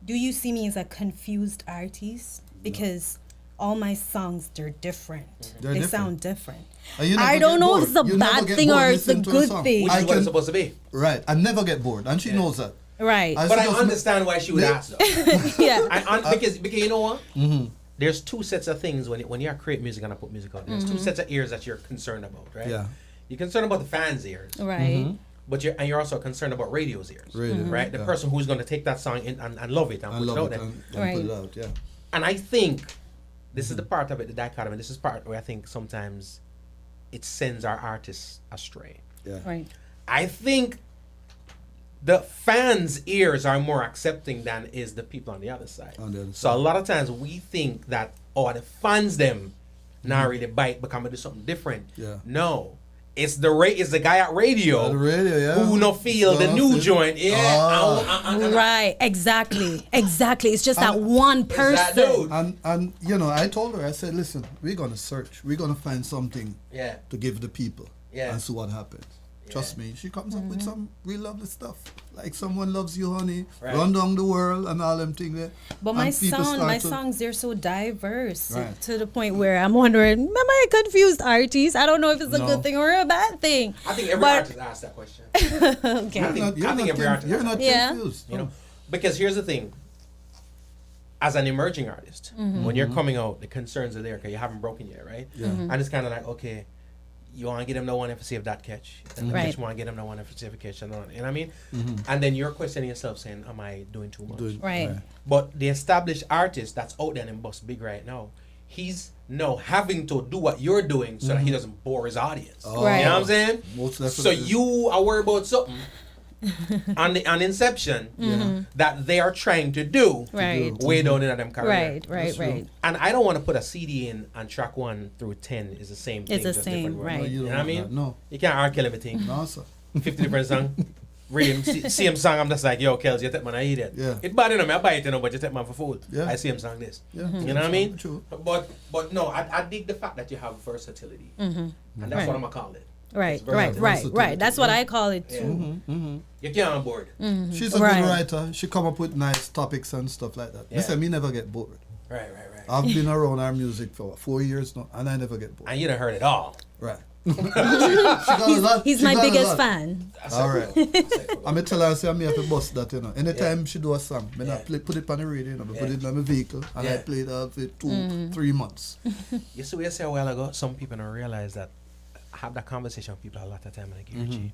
do you see me as a confused artist? Because all my songs, they're different. They're They different. sound different. And you never I get don't know bored. if it's a You never bad get thing bored or it's a listening to a good song. thing. Which is what it's supposed to be. Right. I never get bored, and she knows that. Right. I But I suggest- understand why she would ask though. Yeah. Because you know what? There's two sets of things when you create music and I put music out. There's two sets of ears that you're concerned about, right? Yeah. You're concerned about the fans' ears, Right. but you're also concerned about radio's ears, Radio, right? The yeah. person who's going to take that song in and love it and I put it love out it there. and Right. put it out. Yeah. And I think this is the part of it, the dichotomy. This is part where I think sometimes it sends our artists astray. Yeah. Right. I think the fans' ears are more accepting than is the people on the other side. On the other So a side. lot of times we think that, oh, the fans them now really bite, but I'm gonna do something different. Yeah. No. It's the guy at radio, On the radio, yeah. who no feel the Don't new feel- joint. Yeah. Ah. Right. Exactly. Exactly. It's just that one It's that person. dude. And you know, I told her, I said, listen, we're gonna search. We're gonna find something Yeah. to give the people. Yeah. And see what happens. Trust me, she comes up with some real lovely stuff. Like Someone Loves You, Honey, Right. Run Down the World, and all them things there. But And people start to- songs, they're so diverse Right. to the point where I'm wondering, am I a confused artist? I don't know if it's a No. good thing or a bad thing. I think every But- artist asks that question. Okay. I think every artist You're asks not that Yeah. confused. you know, because here's the thing. As an emerging artist, when you're coming out, the concerns are there because you haven't broken yet, right? Yeah. And it's kind of like, okay, you want to get them no one ever see if that catch. And the Right. catch want to get them no one ever see if it catch. And you know what I mean? And then you're questioning yourself saying, am I doing too much? Right. But the established artist that's out there and bust big right now, he's now having to do what you're doing so that he doesn't bore his audience. Right. You know what I'm saying? Most So definitely. you are worried about something on inception that they are trying to do Right. way down in them career. Right. Right. Right. And I don't want to put a CD in on track 1 through 10 is the same thing. It's the just same, different word. right. You know don't what I want mean? that, no. You can't R. Kelly me thing. No, sir. 50 different song. Read him, see him song, I'm just like, yo, Kels, you take man, I eat it. Yeah. It bad enough, I buy it, you know, but you take man for food. Yeah. I see him song this. Yeah. You know what I mean? True. But no, I dig the fact that you have versatility. And that's Right. what I'm going to call it. Right. It's very Right. Right. versatile. Right. That's what I call it Yeah. too. You can't on board. She's a Right. good writer. She come up with nice topics and stuff like that. Yeah. Listen, me never get bored. Right. I've been around our music for 4 years now, and I never get bored. And you done heard it all. Right. She got a lot. He's She my got a biggest lot. fan. All right. I'm going to tell her, say, I'm here to bust that, you know. Anytime she do a song, I not put it on the radio, you know, I put it in my vehicle, and I Yeah. play that for 2-3 months. You see what you said a while ago? Some people don't realize that I have that conversation with people a lot of time like Irie.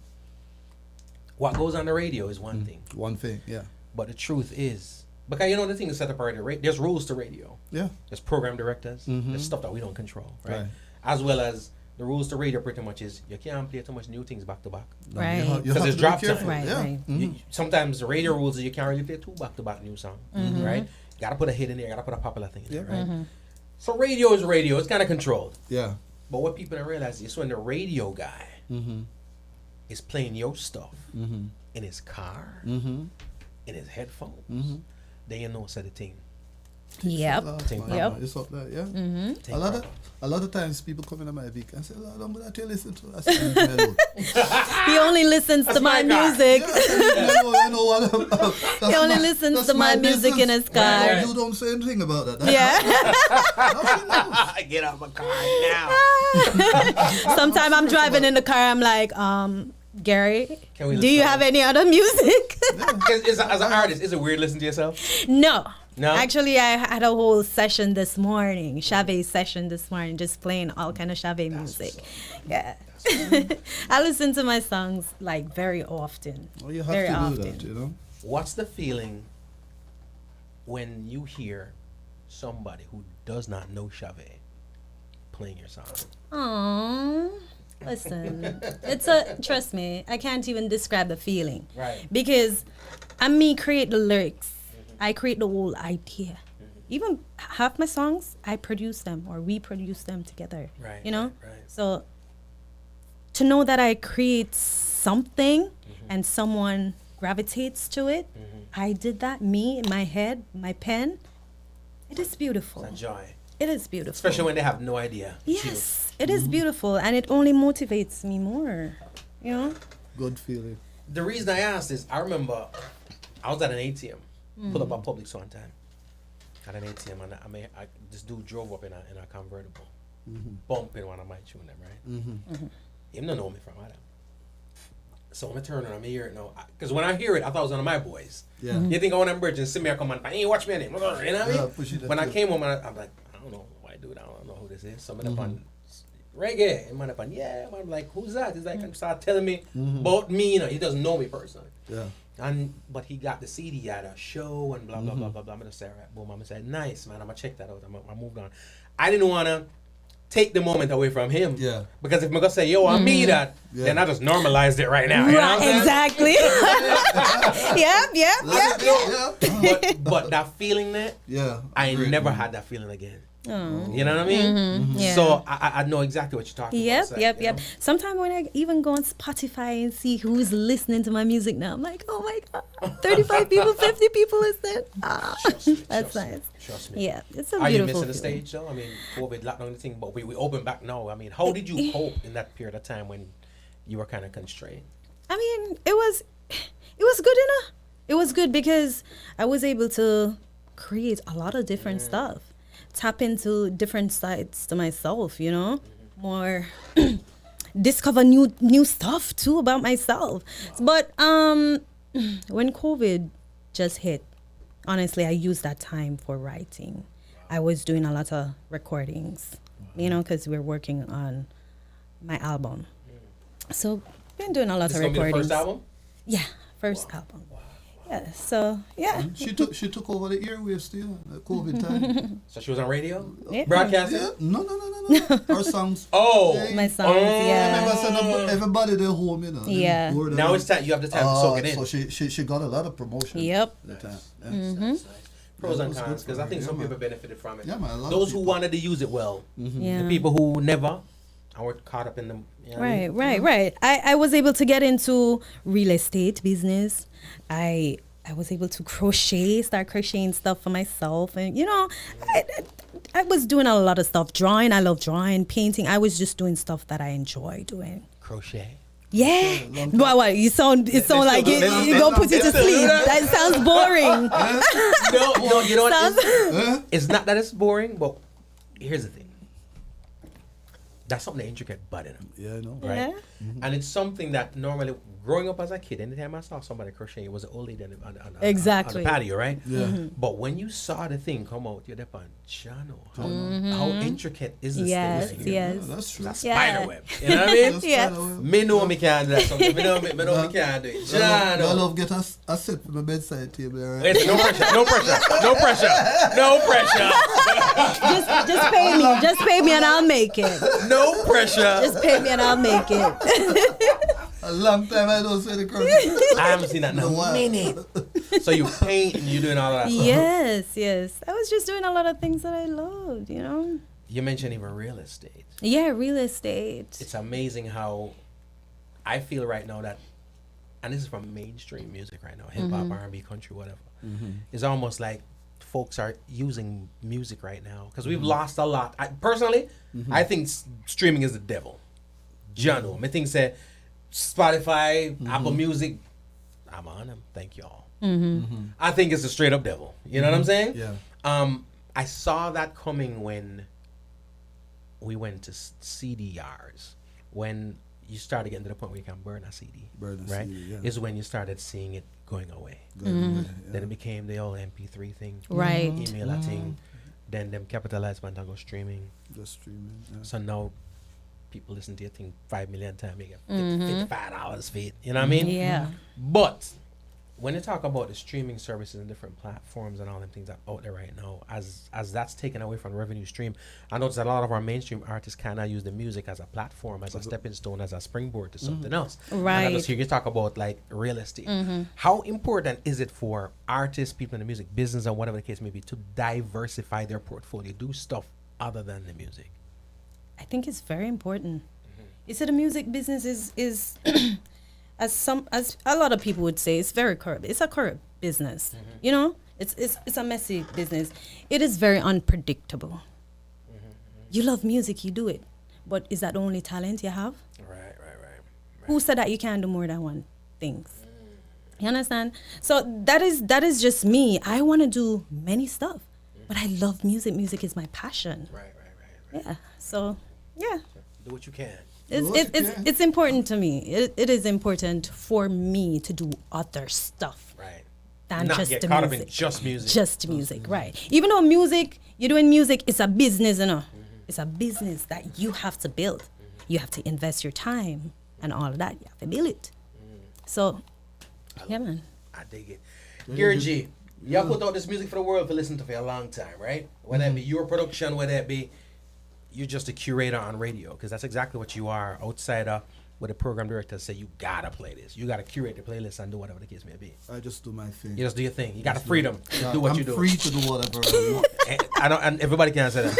What goes on the radio is one thing. One thing, yeah. But the truth is, because you know the thing is set up already, there's rules to radio. Yeah. There's program directors. There's stuff that we don't control, right? Right. As well as the rules to radio pretty much is you can't play too much new things back to back. No, Right. You have Because to it's be drop careful. time. Right. Yeah. Right. Sometimes the radio rules is you can't really play 2 back to back new songs, right? You gotta put a hit in there, you gotta put a popular thing in there, right? So radio is radio, it's kind of controlled. Yeah. But what people don't realize is when the radio guy is playing your stuff in his car, in his headphones, then you know it's the thing. Yep. Think Yep. It's up there, yeah. Think A lot of times people come into my vehicle and say, Lord, I'm going to listen to that. I say, "Leave me alone." He only listens to my my guy. music. You know what? He only listens to my music in his car. Right. You don't say anything about that. Yeah. Get out my car now. Sometimes I'm driving in the car. I'm like, Gary, Can we do you listen? have any other music? As an artist, is it weird listening to yourself? No. No? Actually, I had a whole session this morning, Shav session this morning, just playing all kind of Shav music. Yeah. I listen to my songs like very often. Well, you have very to do often. that, you know. What's the feeling when you hear somebody who does not know Shav playing your song? Aww. Listen, trust me, I can't even describe the feeling. Right. Because me create the lyrics. I create the whole idea. Even half my songs, I produce them or we produce them together. Right, You know? right. So to know that I create something and someone gravitates to it, I did that, me, in my head, my pen. It is beautiful. It's a joy. It is beautiful. Especially when they have no idea. Yes, it is beautiful, and it only motivates me more. You know? Good feeling. the reason I asked is I remember I was at an ATM, pulled up on Publix one time at an ATM, and this dude drove up in a convertible, bumping one of my tune them, right? Him don't know me from Adam. So I'm turning on, I'm hear it now. Because when I hear it, I thought it was one of my boys. Yeah. You think I want to bridge and see me come on, hey, watch me in it. You know what I mean? When I came home, I'm like, I don't know why I do that. I don't know who this is. So I'm up on reggae. And I'm yeah. I'm like, who's that? He's like, start telling me about me. You know, he doesn't know me personally. Yeah. But he got the CD at a show and blah, blah, blah, blah, blah. I'm going to say, all right, boom. I'm going to say, nice, man. I'm going to check that out. I moved on. I didn't want to take the moment away from him. Yeah. Because if I'm going to say, yo, I me that, then I just normalized it right now. Right, you know what I'm exactly. Yep. But that feeling there, I never had that feeling again. Oh. You know what I mean? Yeah. So I know exactly what you're talking about. Yep. Sometimes when I even go on Spotify and see who's listening to my music now, I'm like, oh my God, 35 people, 50 people listen. That's nice. Trust me. Yeah, it's a beautiful Are you missing feeling. the stage though? I mean, COVID locked down the thing, but we open back now. I mean, how did you cope in that period of time when you were kind of constrained? I mean, it was good enough. It was good because I was able to create a lot of different stuff. Tap into different sides to myself, you know, more discover new stuff too about myself. But when COVID just hit, honestly, I used that time for writing. I was doing a lot of recordings, you know, because we're working on my album. So been doing a lot of recordings. This gonna be the first album? Yeah, first album. Yeah, so yeah. She took over the airwaves still, the COVID time. So she was on radio? Yeah. Broadcasting? Yeah. No. Her songs. Oh. My songs, yeah. I remember sending everybody their home, you know. Yeah. Now it's time. You have the time to soak it in. So she got a lot of promotion. Yep. That time. Nice. Pros and that was cons, good because for I her. think some Yeah, people man. benefited from it. Yeah, man, a lot of Those who people. wanted to use it well. Yeah. The people who never and were caught up in them. You know what I mean? Right. I was able to get into real estate business. I was able to start crocheting stuff for myself. And, you know, I was doing a lot of stuff. Drawing, I love drawing, painting. I was just doing stuff that I enjoy doing. Crochet. Yeah. What? It sound like you gonna put it to sleep. That sounds boring. No, you know what? It's not that it's boring, but here's the thing. That's something that intricate butt in them. Yeah, I know. Right? Yeah. And it's something that normally, growing up as a kid, anytime I saw somebody crocheting, it was an old lady on the Exactly. patio, right? Yeah. But when you saw the thing come out, you're on channel. How intricate is this Yes, thing? yes. That's true. That's Yeah. spider web. You know what I mean? Yes. Me know me can't do that something. Me know me can't do it. I Channel. love get a set for my bedside table, right? It's no pressure. Just pay me. Just pay me and I'll make it. No pressure. Just pay me and I'll make it. A long time I don't say the curse. I haven't seen that in a minute. So you paint and you doing all of that stuff. Yes. I was just doing a lot of things that I loved, you know. You mentioned even real estate. Yeah, real estate. It's amazing how I feel right now that, and this is from mainstream music right now, hip hop, R&B, country, whatever. It's almost like folks are using music right now because we've lost a lot. Personally, I think streaming is the devil. Jano, I think say Spotify, Apple Music, I'm on them. Thank y'all. I think it's a straight up devil. You know what I'm saying? Yeah. I saw that coming when we went to CDRs. When you started getting to the point where you can burn a CD, Burn a right? CD, yeah. Is when you started seeing it going away. Yeah. Then it became the old MP3 thing, Right. email a thing. Then them capitalized by go streaming. Just streaming. Yeah. So now people listen to your thing 5 million times. You get $55 for it. You know what I mean? Yeah. But when you talk about the streaming services and different platforms and all them things that are out there right now, as that's taken away from the revenue stream, I notice that a lot of our mainstream artists cannot use the music as a platform, as a stepping stone, as a springboard to something else. Right. And I just hear you talk about like real estate. How important is it for artists, people in the music business, and whatever the case may be, to diversify their portfolio, do stuff other than the music? I think it's very important. You see, the music business is as a lot of people would say, it's very corrupt. It's a corrupt business. You know, it's a messy business. It is very unpredictable. You love music, you do it, but is that the only talent you have? Right. Who said that you can't do more than one? things. You understand? So that is just me. I want to do many stuff, but I love music. Music is my passion. Right. Yeah. So yeah. Do what you can. It's important to me. It is important for me to do other stuff. Right. Than Not just get the caught music. up in just music. Just music, right. Even though you're doing music, it's a business, you know. It's a business that you have to build. You have to invest your time and all of that. You have to build it. So, yeah, man. I dig it. Gary G, y'all put out this music for the world to listen to for a long time, right? Whether it be your production, whether it be you're just a curator on radio, because that's exactly what you are outside of where the program director say you gotta play this. You gotta curate the playlist and do whatever the case may be. I just do my thing. You just do your thing. You got the freedom to do what I'm you do. free to do whatever I want. And everybody can't say that.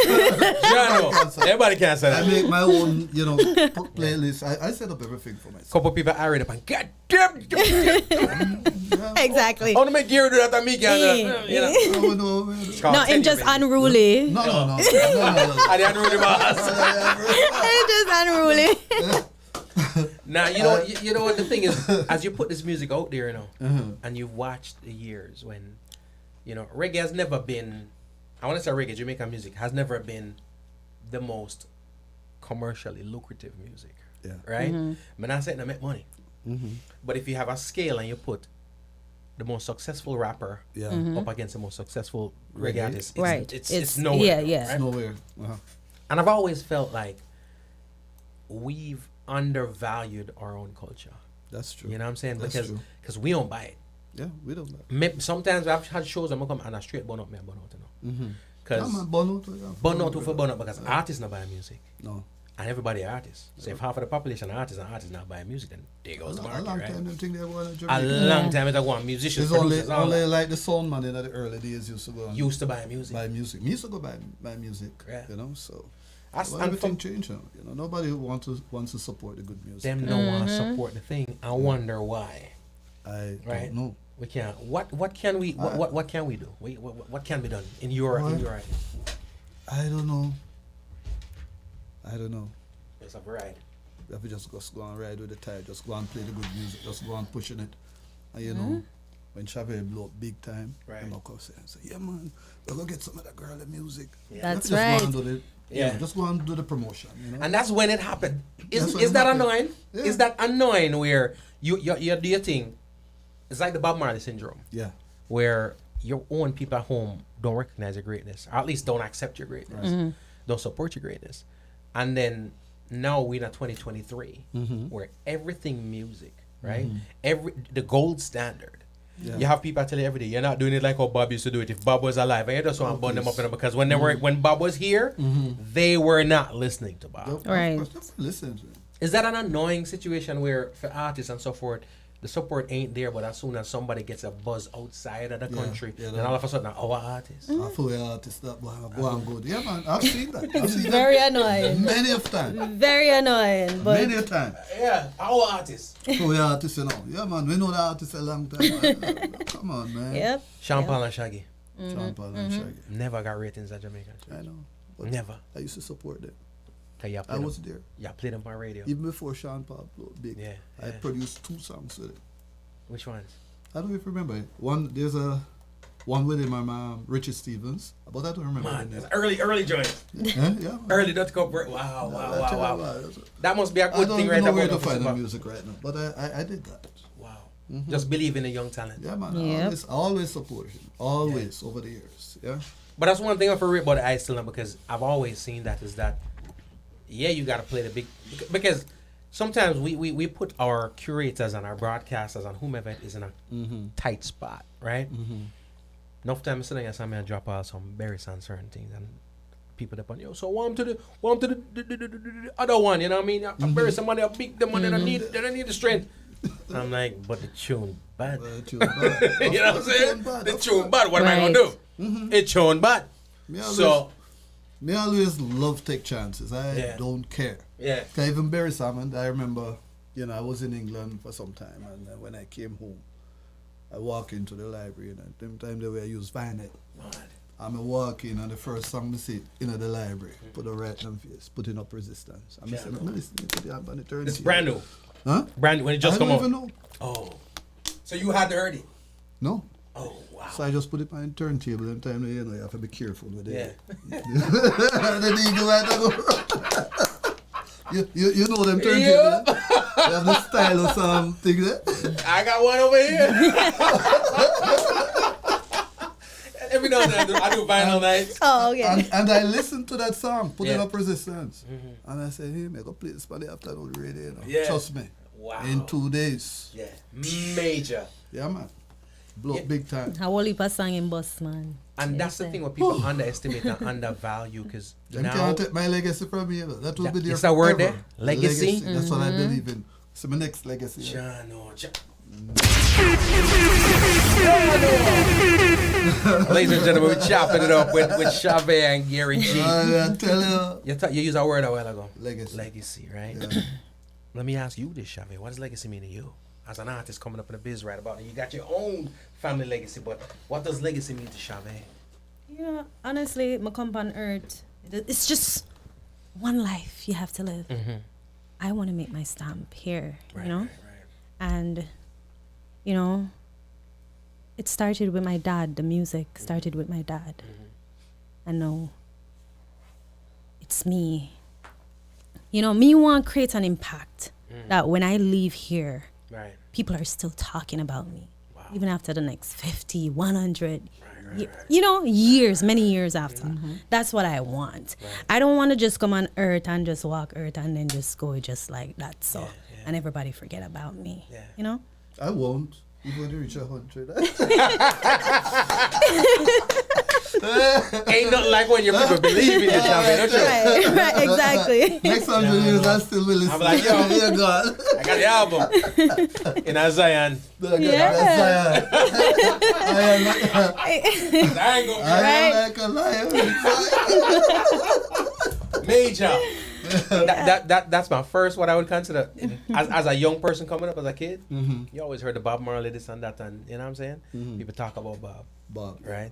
Everybody can't say that. I make my own, playlist. I set up everything for myself. Couple people are ready up and God damn. Exactly. I want to make Gary do that and me can. No, I'm just unruly. No. I didn't unruly boss. I'm just unruly. Now you know what the thing is, as you put this music out there, and you've watched the years when, reggae has never been, I want to say reggae, Jamaican music has never been the most commercially lucrative music, right? But I said, I make money. But if you have a scale and you put the most successful rapper up against the most successful reggae artist, it's nowhere. Yeah. It's nowhere. And I've always felt like we've undervalued our own culture. That's true. You know what I'm saying? That's Because we don't buy it. Yeah, we don't buy it. Sometimes I've had shows and I come and I straight burn out, Because burn out because artists not buy music. No. And everybody artists. So if half of the population are artists and artists not buy music, then there goes the market, a long right? time they think they want to A long time they want musicians, It's producers, only like the sound man in the early days used to go and used to buy music. Me used to go buy music. Yeah. So And everything changed now. Nobody wants to support the good music. Them don't want to support the thing. I wonder why. I don't know. We can't. What can we? What can we do? What can be done in your idea? I don't know. It's a variety. If we just go and ride with the tide, just go and play the good music, just go and pushing it. And when Shav blow up big time, I'm going to say, yeah man, we're going to get some of that girl music. Yeah. That's right. Just go and do the promotion. And that's when it happened. Is that annoying? Yeah. Is that annoying where you do your thing? It's like the Bob Marley syndrome. Yeah. Where your own people at home don't recognize your greatness, or at least don't accept your greatness, don't support your greatness. And then now we're in 2023 where everything music, right? The gold standard. Yeah. You have people tell you every day, you're not doing it like how Bob used to do it. If Bob was alive, and you just want to burn them up, because when Bob was here, they were not listening to Bob. Right. Listen. Is that an annoying situation where for artists and so forth, the support ain't there, but as soon as somebody gets a buzz outside of the country, then all of a sudden, our artists. I feel the artists that go and good. Yeah, man, I've seen that. Very annoying. Many of time. Very annoying. But many a time. Yeah, our artists. So the artists, Yeah, man, we know the artists a long time. Come on, man. Yep. Sean Paul and Shaggy. Sean Paul and Shaggy. Never got ratings at Jamaica. I know. Never. I used to support them. I was there. Yeah, played them on radio. Even before Sean Paul blew big. Yeah. I produced 2 songs with it. Which ones? I don't even remember it. There's one with him, Richard Stevens, but I don't remember. Man, that's early joints. Yeah. Early .com. Wow. That must be a good thing, right? I don't know where to find the music right now, but I did that. Wow. Just believe in the young talent. Yeah, man. Yep. I always support him. Always over the years. Yeah. But that's one thing I forget about the I still know, because I've always seen that is that, you got to play the big, because sometimes we put our curators and our broadcasters and whomever it is in a tight spot, right? Enough time sitting at somewhere and drop out some berries and certain things, and people up on so want to the other one, you know what I mean? I bury somebody a big the money they don't need the strength. I'm like, but the tune bad. You know what I'm saying? The tune bad. What am I gonna do? It's tune bad. Me always love take chances. I don't care. Yeah. Cause even Barry Salmon, I remember, I was in England for some time, and when I came home, I walk into the library, and at the time they were use vinyl. I'm walking, and the first song I see in the library, put a right on face, putting up resistance. I'm listening to the album, it's brand new. Huh? Brand when it just I come don't out. even know. Oh. So you had to heard it? No. Oh, wow. So I just put it on the turntable and time you have to be careful with Yeah. it. Then you go right go. You know them turntables. Yep. You have the stylus thing there. I got one over here. Every now and then I do vinyl nights. Oh, okay. And I listened to that song, Putting Yeah. Up Resistance. And I said, hey, man, go play this for the afternoon radio. You know? Yeah. Trust me. Wow. In 2 days. Yeah. Major. Yeah, man. Blow up big time. How will you sang in bus, man? And that's the thing what people underestimate and undervalue because Them now can't take my legacy from me. You know? That will be there is that word forever. there? Legacy? That's what I believe in. So my next legacy. John, oh, John. Yeah. Ladies and gentlemen, we're chopping it up with Shav and Gary G. I tell you. You used that word a while ago. Legacy. Legacy, right? Yeah. Let me ask you this, Shav. What does legacy mean to you? As an artist coming up in the biz right about it. You got your own family legacy, but what does legacy mean to Shav? Yeah, honestly, my come on earth, it's just one life you have to live. I want to make my stamp here, you know? And, you know, it started with my dad. The music started with my dad. And now it's me. You know, me want to create an impact that when I leave here, people are still talking about me. Even after the next 50, 100, you know, years, many years after. That's what I want. I don't want to just come on earth and just walk earth and then just go just like that. So, and everybody forget about me, you know? I won't. Even when you reach 100. Ain't nothing like when your people believe in you, Shav, don't you? Right, exactly. Next 100 years, I still will listen. I'm like, yo, yeah, God. I got the album in Zion. Yeah. I am like a lion. Major. That's my first what I would consider as a young person coming up as a kid. You always heard the Bob Marley this and that, and you know what I'm saying. People talk about Bob, right?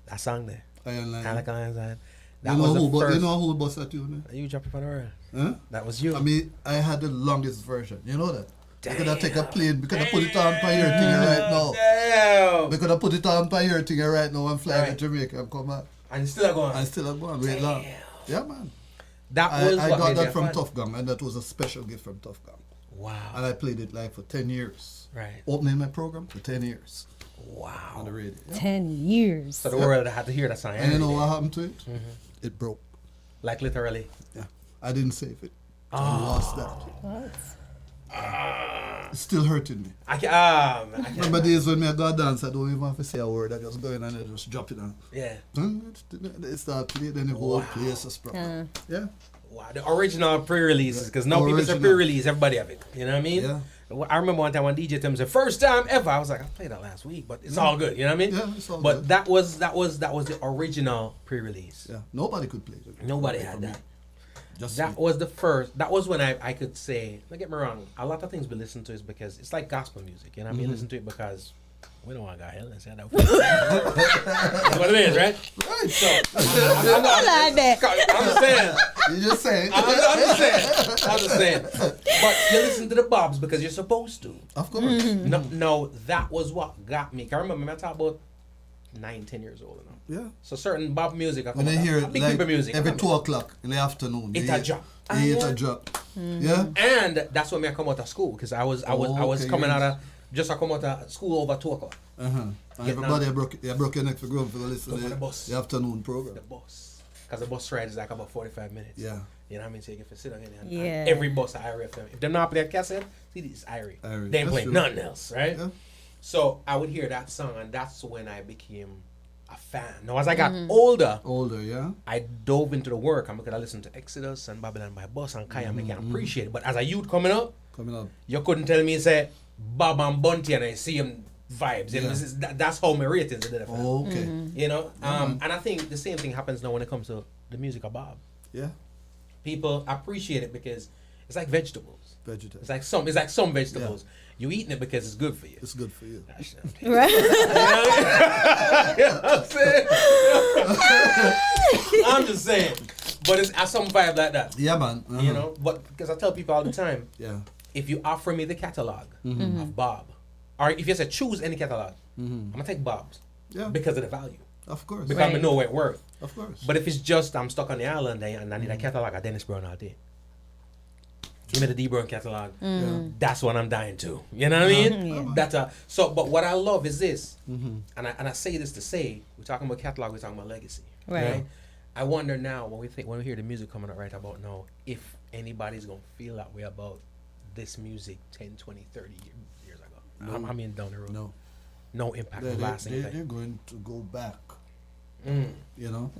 That song there, Iron Lion. Kind of like Iron Lion. That You know was the who? first. You know who bust at you? Man? You jumping for the world. Huh? That was you. I mean, I had the longest version. You know that? Damn. We could have take a plane. We could have put it on by your thing right now. Damn. We could have put it on by your thing right now and fly Right. to Jamaica and come back. And still going. And still going. Wait long. Yeah, man. That was I what got made that you from fun. Tough Gang, and that was a special gift from Tough Gang. Wow. And I played it like for 10 years. Right. Opening my program for 10 years. Wow. On the radio. Yeah. 10 years. So the world had to hear that song. And you know every what day. happened to it? It broke. Like literally. Yeah. I didn't save it. I lost that. What? It's still hurting me. I can't. Remember days when I go dance, I don't even have to say a word. I just go in and I just drop it on. Yeah. They start playing, then the whole place is proper. Yeah. Wow. The original pre-releases, because now people say Original. pre-release, everybody have it. You know what I mean? Yeah. I remember one time when DJ Tim said, first time ever. I was like, I played that last week, but it's all good. You know what I mean? Yeah, it's all but good. that was the original pre-release. Yeah. Nobody could play it. Nobody had that. Just That me. was the first. That was when I could say, don't get me wrong, a lot of things we listen to is because it's like gospel music. You know what I mean? Listen to it because we don't want to go hell and say that. That's what it is, right? Right. So, I'm just saying. You just say it. I'm just saying. But you listen to the Bobs because you're supposed to. Of course. No, that was what got me. I remember I talk about 9-10 years old now. Yeah. So certain Bob music, I When they hear it big like people music, every I 2 o'clock in the afternoon. It a drop. It a drop. Yeah. And that's when I come out of school because I was okay, coming yes. out of just I come out of school over 2 o'clock. And Getting everybody broke your neck for going for the listen Go to for the bus. the afternoon program. The bus, because the bus ride is like about 45 minutes. Yeah. You know what I mean? So you can sit down and Yeah. every bus at Irie FM. If they're not playing cassette, see this is Irie. Irie. They ain't That's playing true. nothing else, right? Yeah. So I would hear that song, and that's when I became a fan. Now, as I got older, Yeah. I dove into the work. I'm going to listen to Exodus and Babylon by Bus and Kaya, and I can appreciate it. But as a youth coming up, you couldn't tell me, say, Bob and Bunty, and I see him vibes. You know, that's how my ratings are. Oh, okay. You know, and I think the same thing happens now when it comes to the music of Bob. Yeah. People appreciate it because it's like vegetables. Vegetables. It's like some vegetables. You eating it because it's good for you. It's good for you. Right? You know what I'm saying? I'm just saying. But it's some vibe like that. Yeah, man. You know, but because I tell people all the time, Yeah. if you offer me the catalog of Bob, or if you say choose any catalog, I'm gonna take Bob's because of the value. Of course. Because I know what it's worth. Of course. But if it's just I'm stuck on the island and I need a catalog of Dennis Brown all day, give me the D Brown catalog. That's what I'm dying to. You know what I mean? That's so. But what I love is this, and I say this to say, we're talking about catalog, we're talking about legacy, right? I wonder now when we hear the music coming up right about now, if anybody's gonna feel that way about this music 10, 20, 30 years ago. I mean down the road. No impact, lasting effect. They're going to go back, you know,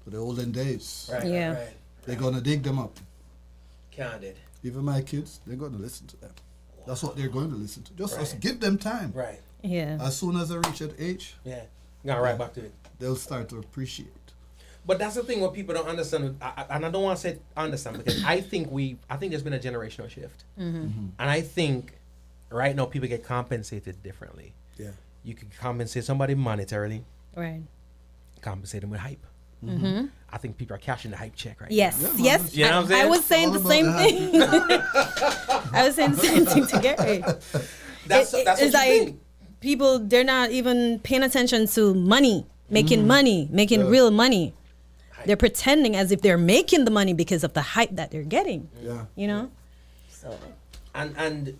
to the olden days. Right, right. They're going to dig them up. Candid. Even my kids, they're going to listen to them. That's what they're going to listen to. Just give them time. Right. Yeah. As soon as they reach that age, Go right back to it. They'll start to appreciate. But that's the thing what people don't understand, and I don't want to say understand because I think there's been a generational shift, and I think right now people get compensated differently. Yeah. You can compensate somebody monetarily. Right. Compensate them with hype. I think people are cashing the hype check right Yes, now. yes. You know what I'm saying? I was saying the same thing. I was saying the same thing to Gary. That's what you think. People, they're not even paying attention to money, making real money. Hype. They're pretending as if they're making the money because of the hype that they're getting. Yeah. You know? So. And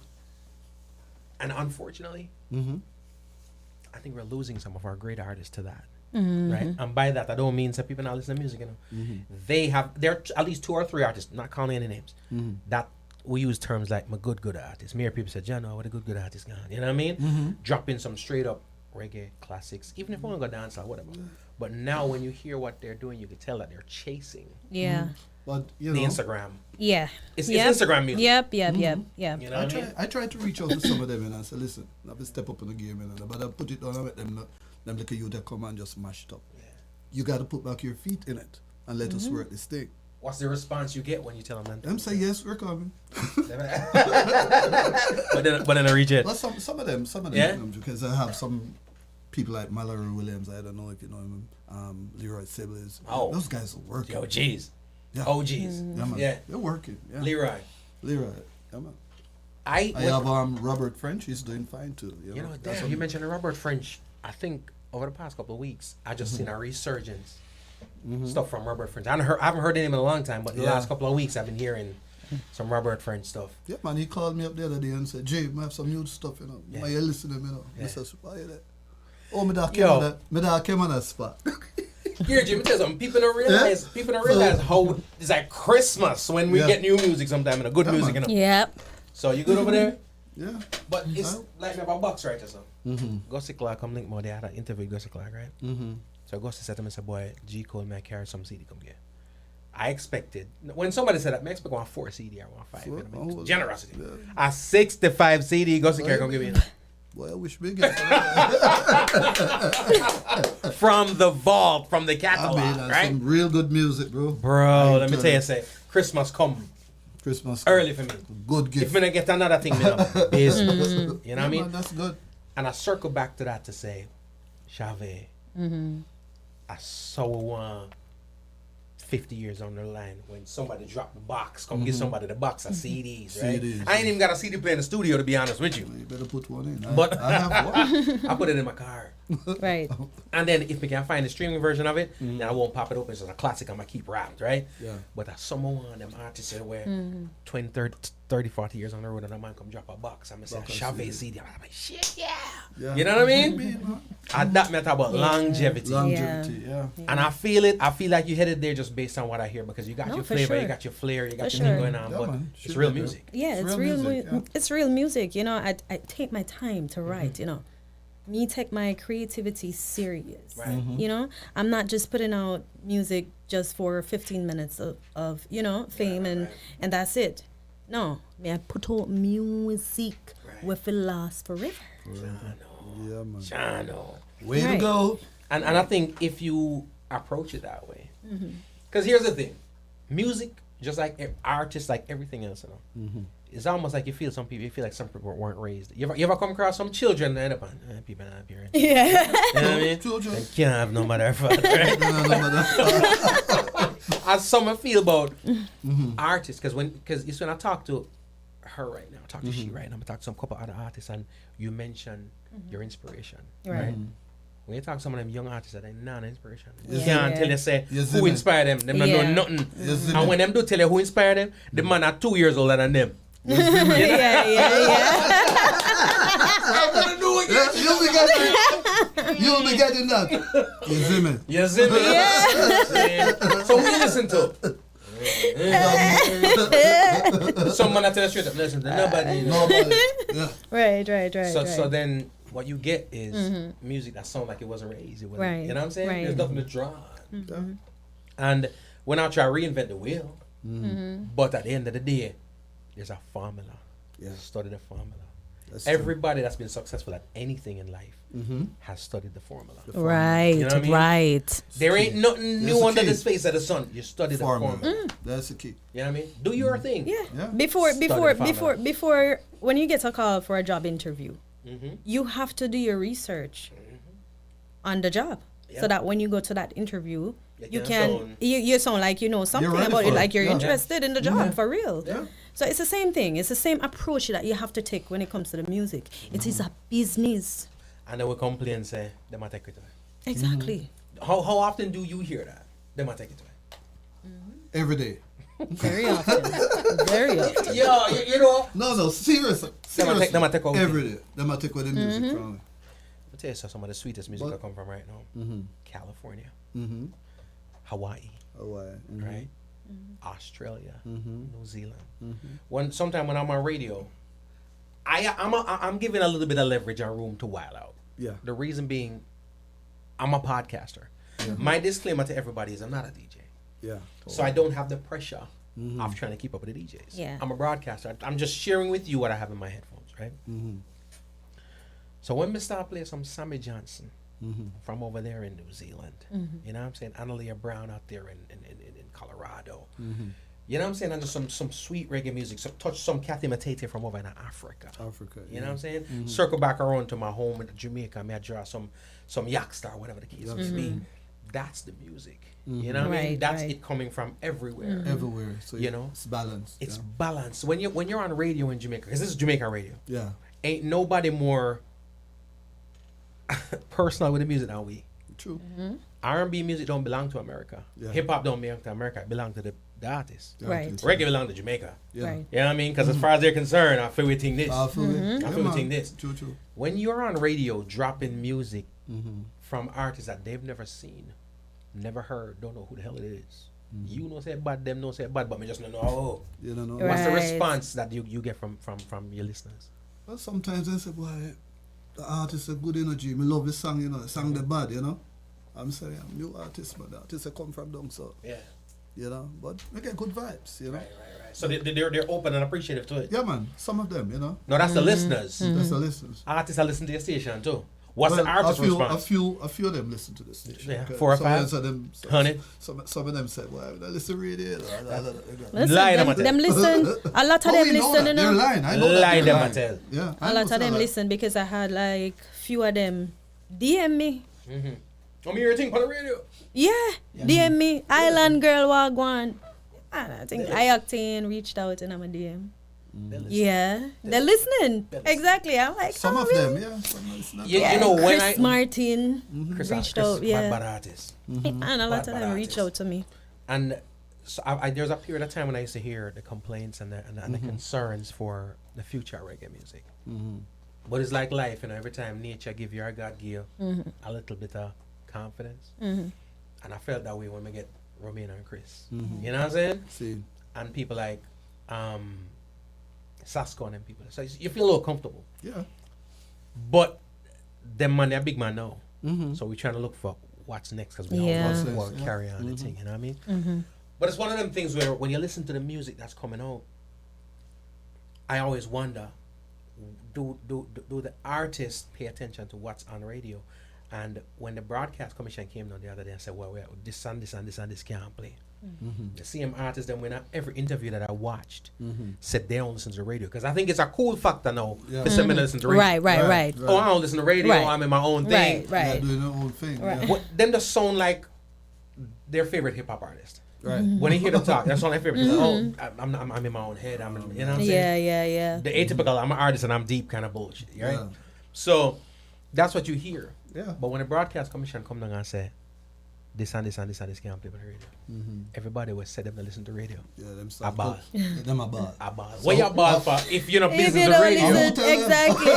unfortunately, I think we're losing some of our great artists to that. Right? And by that, I don't mean some people not listen to music, you know. There are at least 2 or 3 artists, not calling any names, that we use terms like my good artist. Mere people say, Jano, what a good artist gone. You know what I mean? Drop in some straight up reggae classics, even if we want to go dance or whatever. But now when you hear what they're doing, you can tell that they're chasing. Yeah. But the Instagram. Yeah. It's Instagram music. Yep. You know I try to reach out to some of them and I say, listen, I have to step up in the game but I put it down and let them look at you that come and just mash it up. Yeah. You got to put back your feet in it and let us work this thing. What's the response you get when you tell them that? Them say, yes, we're coming. but then I reach it. Well, some of them, because I have some people like Mallory Williams, I don't know if you know him, Leroy Sibley's. Oh. Those guys are working. Yo, G's. Yeah. OGs. Yeah, man. Yeah. They're working. Yeah. Leroy. Yeah, man. I have Robert French, he's doing fine too. You know damn, you mentioned Robert French. I think over the past couple of weeks, I just seen a resurgence. Stuff from Robert French. I haven't heard him in a long time, but the last couple of weeks I've been hearing some Robert French stuff. Yeah, man, he called me up the other day and said, Jay, I have some new stuff, you know. Yeah. Why you listening, you know? I said, why you that? Oh, my dad came on that spot. Here, Jimmy, tell you something. People don't realize how it's like Christmas when we get new music sometime and a good music, you know. Yep. So you good over there? Yeah. But it's like me about box, right, or something. Gussie Clark come link more. They had an interview with Gussie Clark, right? So Gussie said to me, said, boy, G Cole may carry some CD come get. I expected, when somebody said that, I expect 1 4 CD or 1 5. Generosity. Yeah. A 65 CD, Gussie Clark come give me. Boy, I wish we get from the vault, from the catalog, right? Some real good music, bro. Bro, let me tell you, Christmas early for me. Good gift. If me not get another thing, me know business. You know what I mean? Man, that's good. And I circle back to that to say, Shav, I so want 50 years on the line when somebody drop the box, come get somebody the box of CDs, right? I ain't even got a CD player in the studio, to be honest with you. You better put one in. But I have one. I put it in my car. Right. And then if we can find the streaming version of it, then I won't pop it open. It's a classic. I'm going to keep wrapped, right? Yeah. But that's some one of them artists that were 20, 30, 40 years on the road and a man come drop a box. I'm going to say, Shav CD. I'm like, shit, yeah. You know what I mean? And that me talk about longevity. Yeah. And I feel it. I feel like you headed there just based on what I hear because you got your flavor, you got your flair, you got your thing going on. Yeah, but man. it's real music. Yeah, it's real music. It's real music. You know, I take my time to write, you know. Me take my creativity serious. Right. You know, I'm not just putting out music just for 15 minutes of you know, fame and that's it. No, I put out music with it last forever. Yeah, man. Chano. Way to go. And I think if you approach it that way, because here's the thing, music, just like artists, like everything else, you know, it's almost like you feel some people weren't raised. You ever come across some children that end up on people not appearing? Yeah. You know what I mean? Children. They can't have no mother or father, right? As some feel about artists, because when I talk to her right now, talk to she right now, I'm gonna talk to some couple other artists, and you mention your inspiration, Right. When you talk to some of them young artists that ain't none inspiration, you Yeah. can't tell you say You see who me? inspired them. Them don't Yeah. know nothing. You see And me? when them do tell you who inspired them, the man are 2 years older than them. yeah. Yeah, you'll be getting that. You see me? You see me? Yeah. So who you listen to? Someone that tell you straight up, listen to nobody. Nobody. Yeah. Right. So then what you get is music that sounds like it wasn't raised. It wasn't, Right, You know what I'm saying? right. There's nothing to draw on. And when I try to reinvent the wheel, but at the end of the day, there's a formula. Yeah. Study the formula. That's Everybody that's been successful at anything in life has studied the formula. Right. You know what I mean? Right. There ain't nothing That's new the under key. the space of the sun. You study the formula. formula. That's the key. You know what I mean? Do your thing. Yeah. Yeah. Before Study the formula. when you get a call for a job interview, Mm-hmm. you have to do your research on the job, Yeah. so that when you go to that interview, You you can can sound- you sound like you know something ready about for it, it. like you're Yeah. interested in the job for real. Yeah. So it's the same thing. It's the same approach that you have to take when it comes to the music. It is a business. And then we complain and say, they might take it away. Exactly. How often do you hear that? They might take it away. Every day. Very often. Very often. Yeah, you know. No, seriously. Them a take out Every day. Them a take away the music from me. I'll tell you some of the sweetest music I come from right now. California, Hawaii, right? Australia, New Zealand. Sometime when I'm on radio, I'm giving a little bit of leverage and room to wild out. Yeah. The reason being, I'm a podcaster. My disclaimer to everybody is I'm not a DJ. Yeah. So I don't have the pressure of trying to keep up with the DJs. Yeah. I'm a broadcaster. I'm just sharing with you what I have in my headphones, right? So when we start playing some Sammy Johnson from over there in New Zealand, you know what I'm saying? Analia Brown out there in Colorado. You know what I'm saying? And just some sweet reggae music. So touch some Kathy Matete from over in Africa. You know what I'm saying? Circle back around to my home in Jamaica. May I draw some Yakstar, whatever the case may be. That's the music. You know what I mean? Right, That's right. it coming from everywhere. Everywhere. So You know? it's balanced. It's yeah. balanced. When you're on radio in Jamaica, because this is Jamaican radio, Yeah. ain't nobody more personal with the music than we. True. R&B music don't belong to America. Yeah. Hip hop don't belong to America. It belong to the artists. Yeah, Right. it's- Reggae belong to Jamaica. Yeah. Right. You know what I mean? Because as far as they're concerned, I feel we think this. I feel it. I Yeah, feel we man. think this. True. When you're on radio dropping music from artists that they've never seen, never heard, don't know who the hell it is. You know say bad, them know say bad, but me just don't know. Oh, You don't know. Right. what's the response that you get from your listeners? Well, sometimes they say, boy, the artist a good energy. Me love the song, you know. The song the bad, you know. I'm saying I'm new artist, but the artists come from down south, Yeah. you know. But we get good vibes, you know. Right. So they're open and appreciative to it. Yeah, man. Some of them, you know. No, that's the listeners. That's the listeners. Artists are listening to your station too. What's Well, the artist a few response? of them listen to this station. Yeah, Okay. 4 or Some 5? of them, 100? Some of them said, well, I listen radio. Listen, Lie them, them listen. A lot of them listen, you They're know. lying. I know that Lie they're them, I lying. tell. Yeah, I A know lot of some them lie. listen because I had like few of them DM me. I'm hearing thing on the radio. Yeah, DM me. Island girl wagwan. I think I Octane reached out and I'm a DM. Yeah, they're listening. Exactly. I'm like, Some oh, of really? them, yeah. Some of it's not You bad. know when Chris Martin Chris reached out. Yeah, bad artist. and a lot of Bad them reached artist. out to me. And so there's a period of time when I used to hear the complaints and the concerns for the future of reggae music. But it's like life, you know. Every time nature give you or God give you a little bit of confidence, and I felt that way when we get Romina and Chris. You know what I'm saying? See, And people like Sasko and people. So you feel a little comfortable. yeah. But them man, they're big man now. So we're trying to look for what's next because we Yeah. all What's want next, to yeah. carry on the thing, you know what I mean? But it's one of them things where when you listen to the music that's coming out, I always wonder, do the artists pay attention to what's on radio? And when the broadcast commission came down the other day and said, well, this and this and this and this can't play. The same artists, then when every interview that I watched said they don't listen to the radio. Because I think it's a cool factor now to say me listen to radio. Right. Oh, I don't listen to radio. Right. I'm in my own thing. They're Right. doing their own thing. Right. Yeah. What, them just sound like their favorite hip hop artist. Right. When I hear them talk, that's all I feel. Oh, I'm in my own head. You know what I'm saying? Yeah. The atypical, I'm an artist and I'm deep kind of bullshit, right? Yeah. So that's what you hear. Yeah. But when the broadcast commission come down and say, this and this and this and this can't play on the radio, everybody will say them to listen to radio. Yeah, them I start ball. Them a ball. I ball. What you ball for if you're not If business you the don't radio? listen, exactly.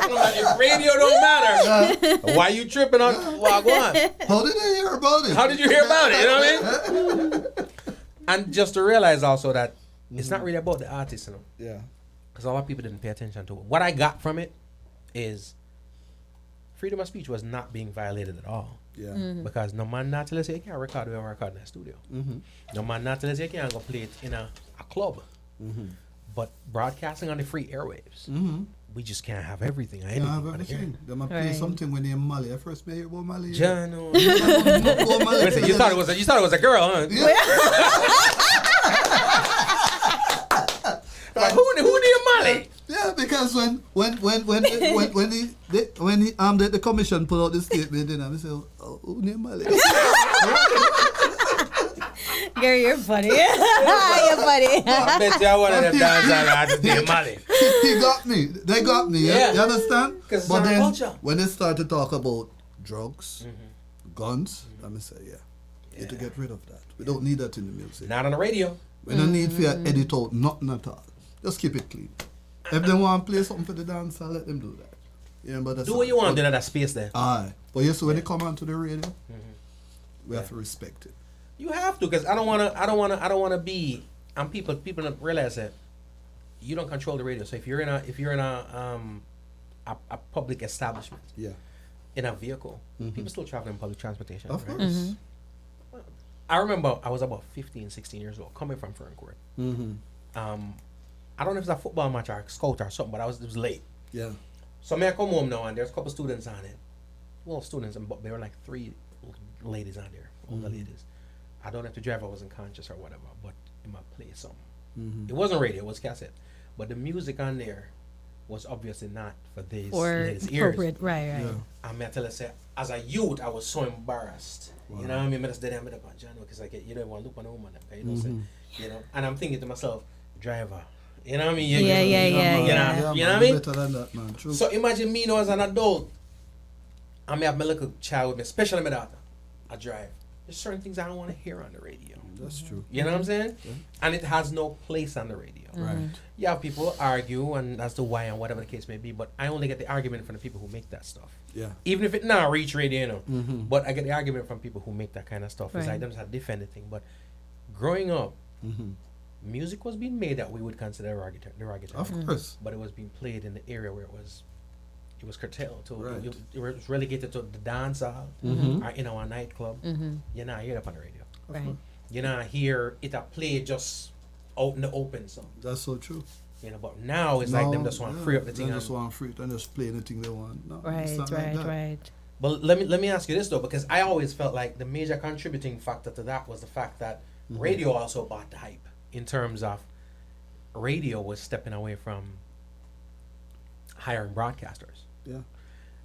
If radio don't matter, why you tripping on? Well, go on. How did I hear about it? How did you hear about it? You know what I mean? And just to realize also that it's not really about the artist, you know, Yeah. because a lot of people didn't pay attention to it. What I got from it is freedom of speech was not being violated at all. Yeah. Because no man not tell us you can't record when we record in a studio. No man not tell us you can't go play it in a club. But broadcasting on the free airwaves, we just can't have everything. Can't have everything. They might play Right. something when they're Mali. I first hear about Mali. Jano. Oh, Mali. Listen, you thought it was a girl, huh? Like, who near Molly? Yeah, because when the commission put out the statement, then I say, oh, who named Mali? Gary, you're funny. You're funny. I bet you I one of them dancers artists named Molly. He got me. They got me. Yeah. You understand? 'Cause it's But our then culture. when they start to talk about drugs, guns, let me say, you to get rid of that. We don't need that in the music. Not on the radio. We don't need to edit out nothing at all. Just keep it clean. If they want to play something for the dance, I'll let them do that. Yeah, but that's Do what you want in that space there. Aye. But yes, when they come onto the radio, we have to respect it. You have to, because I don't wanna be. And people don't realize that you don't control the radio. So if you're in a public establishment, Yeah. in a vehicle, people still travel in public transportation. Of right? course. I remember I was about 15, 16 years old, coming from Ferncourt. I don't know if it's a football match or a scout or something, but it was late. Yeah. So I come home now and there's a couple students on it. Well, students, but there were like 3 ladies on there, older ladies. I don't know if the driver wasn't conscious or whatever, but it might play something. It wasn't radio, it was cassette. But the music on there was obviously not for these Or ladies' ears. appropriate. Right. Yeah. I mean, I tell you, say, as a youth, I was so embarrassed. You know what I mean? I just did that because like you don't want to look on a woman, you know, say, you know. And I'm thinking to myself, driver, you know what I mean? Yeah. You know what I mean? Better than that, man. True. So imagine me now as an adult, I may have my little child with me, especially my daughter. I drive. There's certain things I don't want to hear on the radio. That's true. You know what I'm saying? And it has no place on the radio. Right. You have people argue and as to why and whatever the case may be, but I only get the argument from the people who make that stuff. Yeah. Even if it not reach radio, you know. But I get the argument from people who make that kind of stuff. It's Right. like them to defend the thing. But growing up, music was being made that we would consider derogatory. Of course. But it was being played in the area where it was curtailed to Right. it was relegated to the dance hall or in our nightclub. You're not hear it up on the radio. Right. You're not hear it a play just out in the open. So That's so true. you know, but now it's like them just want to free up the thing. They just want free and just play anything they want. No, Right. it's not like that. Right. But let me ask you this though, because I always felt like the major contributing factor to that was the fact that radio also bought the hype in terms of radio was stepping away from hiring broadcasters. Yeah.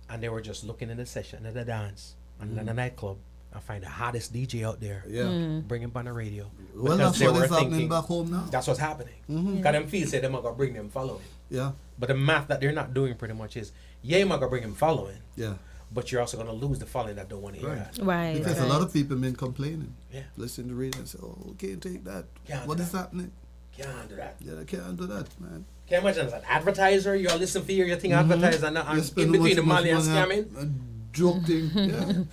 And they were just looking in the session at the dance and in the nightclub and find the hottest DJ out there. Yeah. Bring him on the radio. Well, Because that's they what were is happening thinking, back home now. that's what's happening. Because them feel say they're going to bring them following. Yeah. But the math that they're not doing pretty much is, yeah, you're going to bring him following, Yeah. but you're also going to lose the following that don't want to hear Right. that. Right. Because a lot of people been complaining. Yeah. Listen to the radio and say, oh, can't take that. Can't What do is that. happening? Can't do that. Yeah, they can't do that, man. Can you imagine as an advertiser, you're listening for your thing advertiser and You in spend between the much money and money scamming? on a joke thing. Yeah.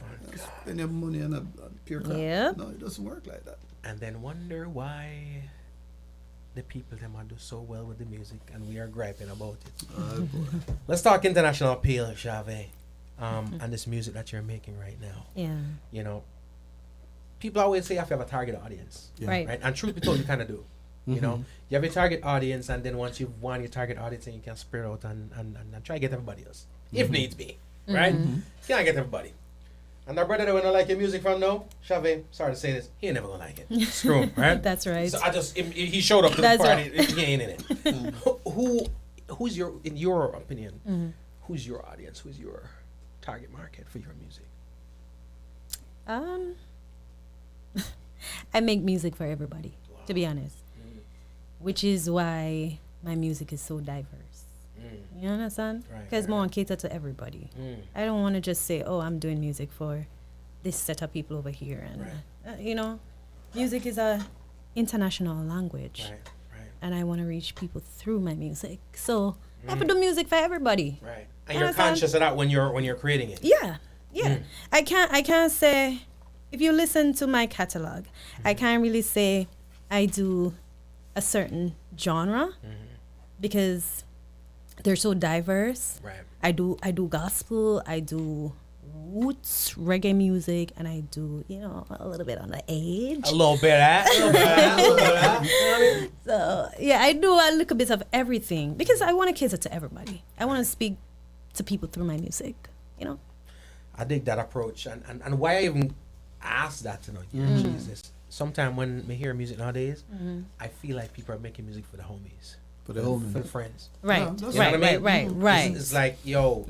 Spend your money on a pure crap. Yeah. No, it doesn't work like that. And then wonder why the people them are do so well with the music and we are griping about it. Boy. Let's talk international appeal, Shav, and this music that you're making right now. Yeah. You know, people always say you have to have a target audience. Yeah. Right. Right? And truth be told, you kind of do. You know, you have a target audience, and then once you've won your target audience, and you can spread out and try to get everybody else, if needs be. Right? Can't get everybody. And our brother that we don't like your music from now, Shav, sorry to say this, he ain't never gonna like it. Screw him, right? That's right. So he showed up to the That's party, right. he ain't in it. Who's your, in your opinion, who's your audience? Who's your target market for your music? I make music for everybody, to be honest. Which is why my music is so diverse. You understand? Because I want to cater to everybody. I don't want to just say, oh, I'm doing music for this set of people over here. And, you know, music is a international language. And I want to reach people through my music. So I have to do music for everybody. Right. And you're conscious of that when you're creating it. Yeah. Yeah. I can't say, if you listen to my catalog, I can't really say I do a certain genre because they're so diverse. Right. I do gospel, I do roots, reggae music, and I do, you know, a little bit on the edge. A little bit of that. So, yeah, I do a little bit of everything because I want to cater to everybody. I want to speak to people through my music, you know? I dig that approach. And why I even asked that, you know, Jesus. Sometimes when we hear music nowadays, I feel like people are making music for the homies. For the homies. For the friends. Right. Right. It's like, yo,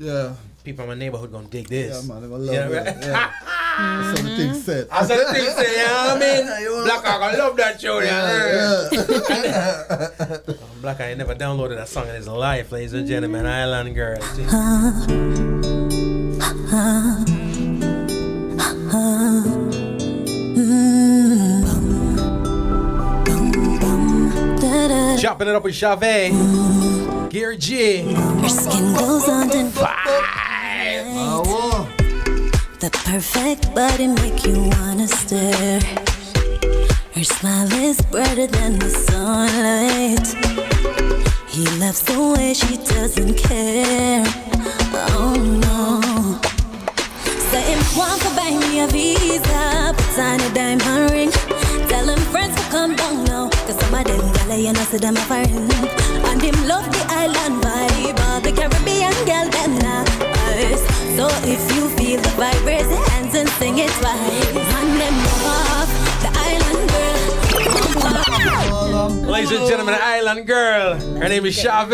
people in my neighborhood gonna dig this. Yeah, man, they're gonna love it. Yeah. That's what the thing said. That's what the thing said, you know what I mean? Black Eye gonna love that tune, Black Eye never downloaded that song in his life, ladies and gentlemen. Island Girl. Chopping it up with Shav, Gear G. Your skin goes on to the perfect body make you wanna stare. Her smile is brighter than the sunlight. He loves the way she doesn't care. Oh no. Say him want to buy me a visa, put on a diamond ring. Tell him friends to come down now, cause some of them gala you know see them a foreign. And him love the island vibe, all the Caribbean girl them nice. So if you feel the vibe, raise your hands and sing it twice. And them off the island girl. Ladies and gentlemen, the Island Girl. Her name is Shav.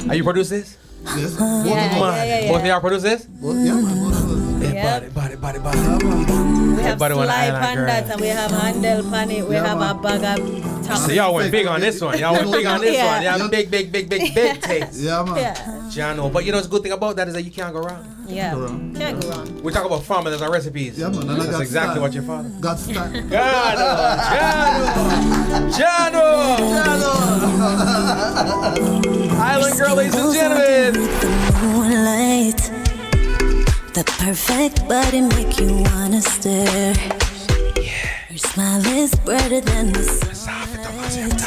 Are you produce this? Yes. Both of y'all produce this? Body. We have slide pan that and we have handle pan it. We have a bag of top. So y'all went big on this one. Y'all went big on this one. Y'all big taste. Yeah, man. Jano. But you know, the good thing about that is that you can't go wrong. Yeah. Can't go wrong. We talk about farmers and recipes. Yeah, man. That's exactly what your father. Got style. Jano. Island Girl, ladies and gentlemen. The perfect body make you wanna stare. Her smile is brighter than the sunlight.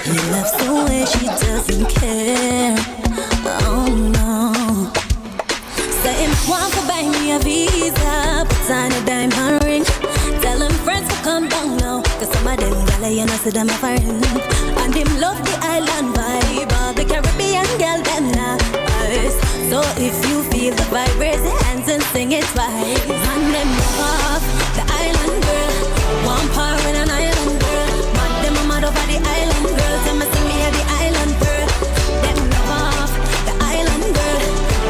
He loves the way she doesn't care. Oh no. Say him want to buy me a visa, put on a diamond ring. Tell him friends to come down now, cause some of them gala you know see them a foreign. And him love the island vibe, all the Caribbean girl them nice. So if you feel the vibe, raise your hands and sing it twice. And them off the island girl, one power with an island girl. Mad them a mad over the island girl. Tell me sing me a the island girl. Them off the island girl,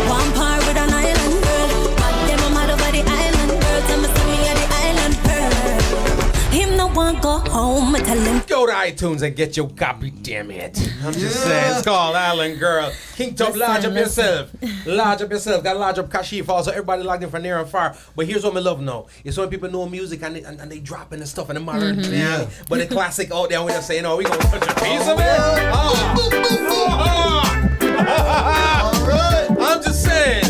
one power with an island girl. Mad them a mad over the island girl. Tell me sing me a the island girl. Him no want go home, tell him go to iTunes and get your copy, damn it. I'm just saying, it's called Island Girl. King Tub, large up yourself. Large up yourself. Got large up Kashif also. Everybody logged in from near and far. But here's what I love now. It's when people know music and they dropping the stuff in the modern. But the classic out there, we just say, no, we gonna touch a piece of it. I'm just saying.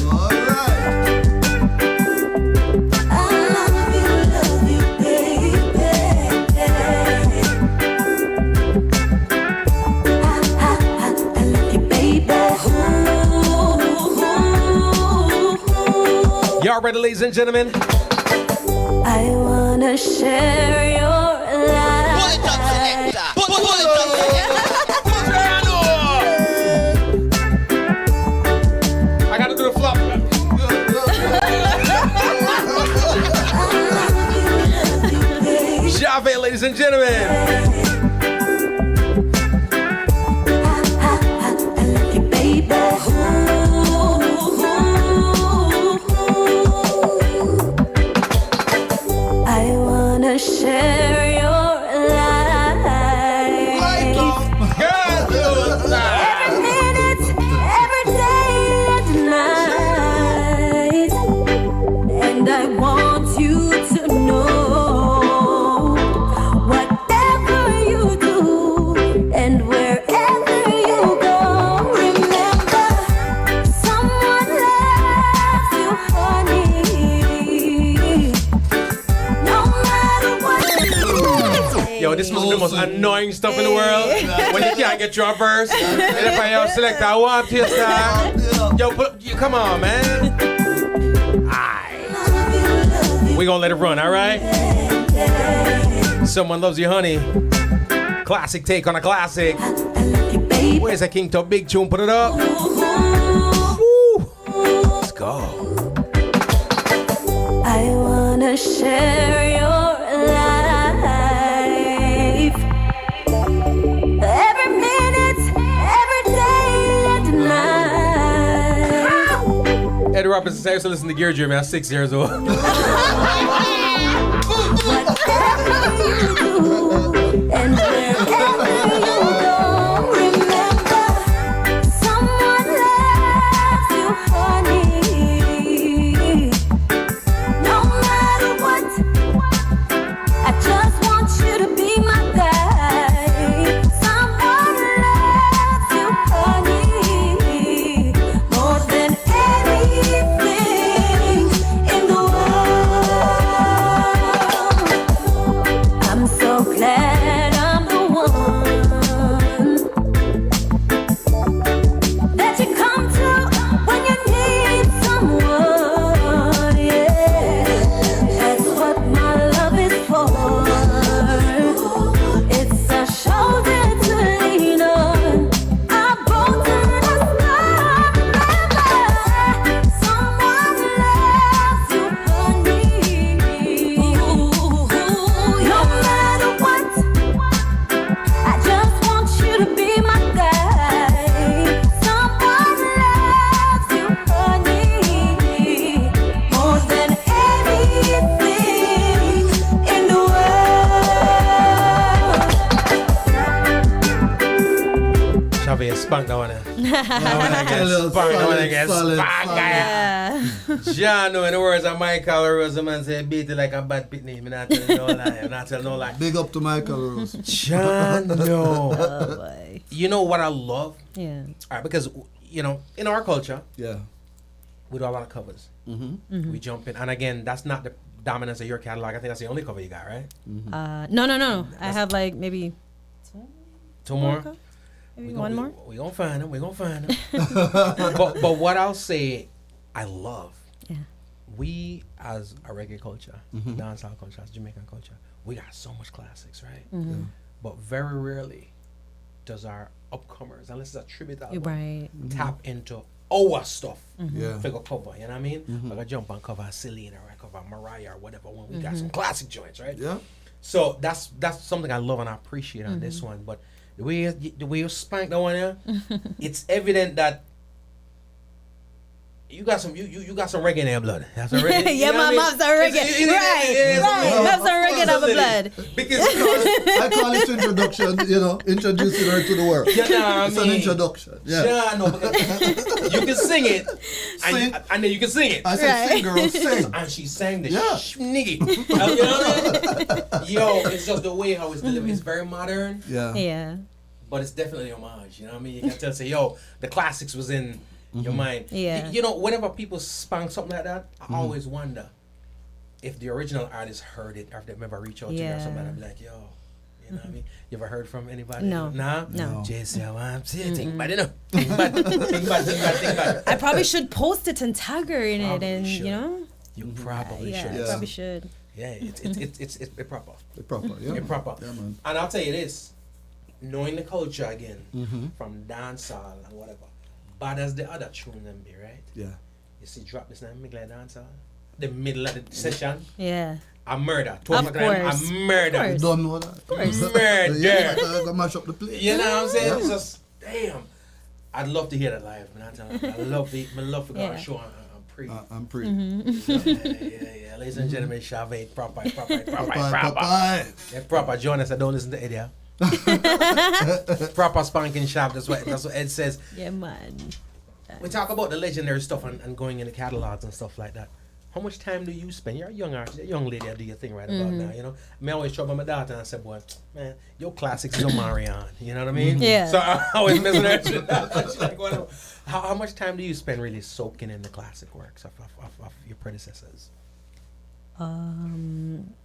Y'all ready, ladies and gentlemen? I wanna share your life. I gotta do the flop. Shav, ladies and gentlemen. share your life. Every minute, every day and night. And I want you to know whatever you do and wherever you go, remember someone loves you, honey. No matter what. Yo, this must be the most annoying stuff in the world. When you can't get your verse. And if I select, I want to start. Yo, come on, man. We gonna let it run, all right? Someone loves you, honey. Classic take on a classic. Where's that King Tub big tune? Put it up. Woo. Let's go. I wanna share your life. Every minute, every day and night. Eddie Robinson says to listen to Gear Dream at 6 years old. Whatever you do and wherever you go, remember someone loves you, honey. No matter what, I just want you to be my guy. Someone loves you, honey, more than anything in the world. I'm so glad I'm the one that you come to when you need someone. Yeah, that's what my love is for. It's a shoulder to lean on. I'm both in a star. Remember, someone loves you, honey. No matter what, I just want you to be my guy. Someone loves you, honey, more than anything in the world. Shav, you spunk that one. That one I get spunk. That one I get Solid, spunk. John, no, in the words of Michael Roseman say, beat it like a bad pitney. I'm not telling no lie. I'm not telling no lie. Big up to Michael Rose. John, no. Oh boy. You know what I love? Yeah. All right, because, you know, in our culture, Yeah. we do a lot of covers. We jump in. And again, that's not the dominance of your catalog. I think that's the only cover you got, right? No. I have like maybe Two more? okay. Maybe one more. We gonna find them. We gonna find them. but what I'll say, I love. Yeah. We as a reggae culture, dancehall culture, as Jamaican culture, we got so much classics, right? But very rarely does our upcomers, unless it's a tribute album, Right. tap into our stuff. Yeah. Figure cover, you know what I mean? Like I jump on cover Celine or I cover Mariah or whatever when we got some classic joints, right? Yeah. So that's something I love and I appreciate on this one. But the way you spank that one here, it's evident that you got some reggae in your blood. That's some reggae. You Yeah, know my what I mean? mom's a reggae. Right. Mom's a reggae in our blood. Because I call it introduction, introducing her to the world. you know what I It's mean? an introduction. Yeah. Yeah, no, because you can sing it, and then you can sing it. I said, sing, girl, sing. And she sang the Yeah. nigga. You know what I mean? Yo, it's just the way how it's delivered. It's very modern, Yeah. Yeah. but it's definitely homage. You know what I mean? You can tell, say, yo, the classics was in your mind. Yeah. You know, whenever people spank something like that, I always wonder if the original artist heard it or if they ever reach out to you or somebody and be like, yo, you know what I mean? You ever heard from anybody? No. Nah? No. JC, I'm saying, think bad, you know? Think bad. I probably should post it and tag her in it, Probably and should. you know. You probably Yeah, should. I probably should. Yeah, it's proper. The proper, yeah. It's proper. Yeah, man. And I'll tell you this, knowing the culture again, from dancehall and whatever, bad as the other tune them be, right? Yeah. You see, drop this name, Migla dancehall, the middle of the session, Yeah. a murder. Of course. A murder. Of Don't know that. Of course. Yeah, Murder. I gotta mash up the place. You know what I'm saying? Yeah. It's just, damn. I'd love to hear that live, man. I love to go on a show and I'm pre. Yeah. Ladies and gentlemen, Shav ain't proper. Popeye. Yeah, proper. Jonas, I don't listen to Eddie. Proper spanking Shav. That's what Ed says. Yeah, man. We talk about the legendary stuff and going in the catalogs and stuff like that. How much time do you spend? You're a young artist, a young lady. I do your thing right about now. You know, I always trouble my daughter and I said, "Boy, man, your classics is on Marianne." You know what I mean? Yeah. So I always messing with her. She's like, whatever. How much time do you spend really soaking in the classic works of your predecessors?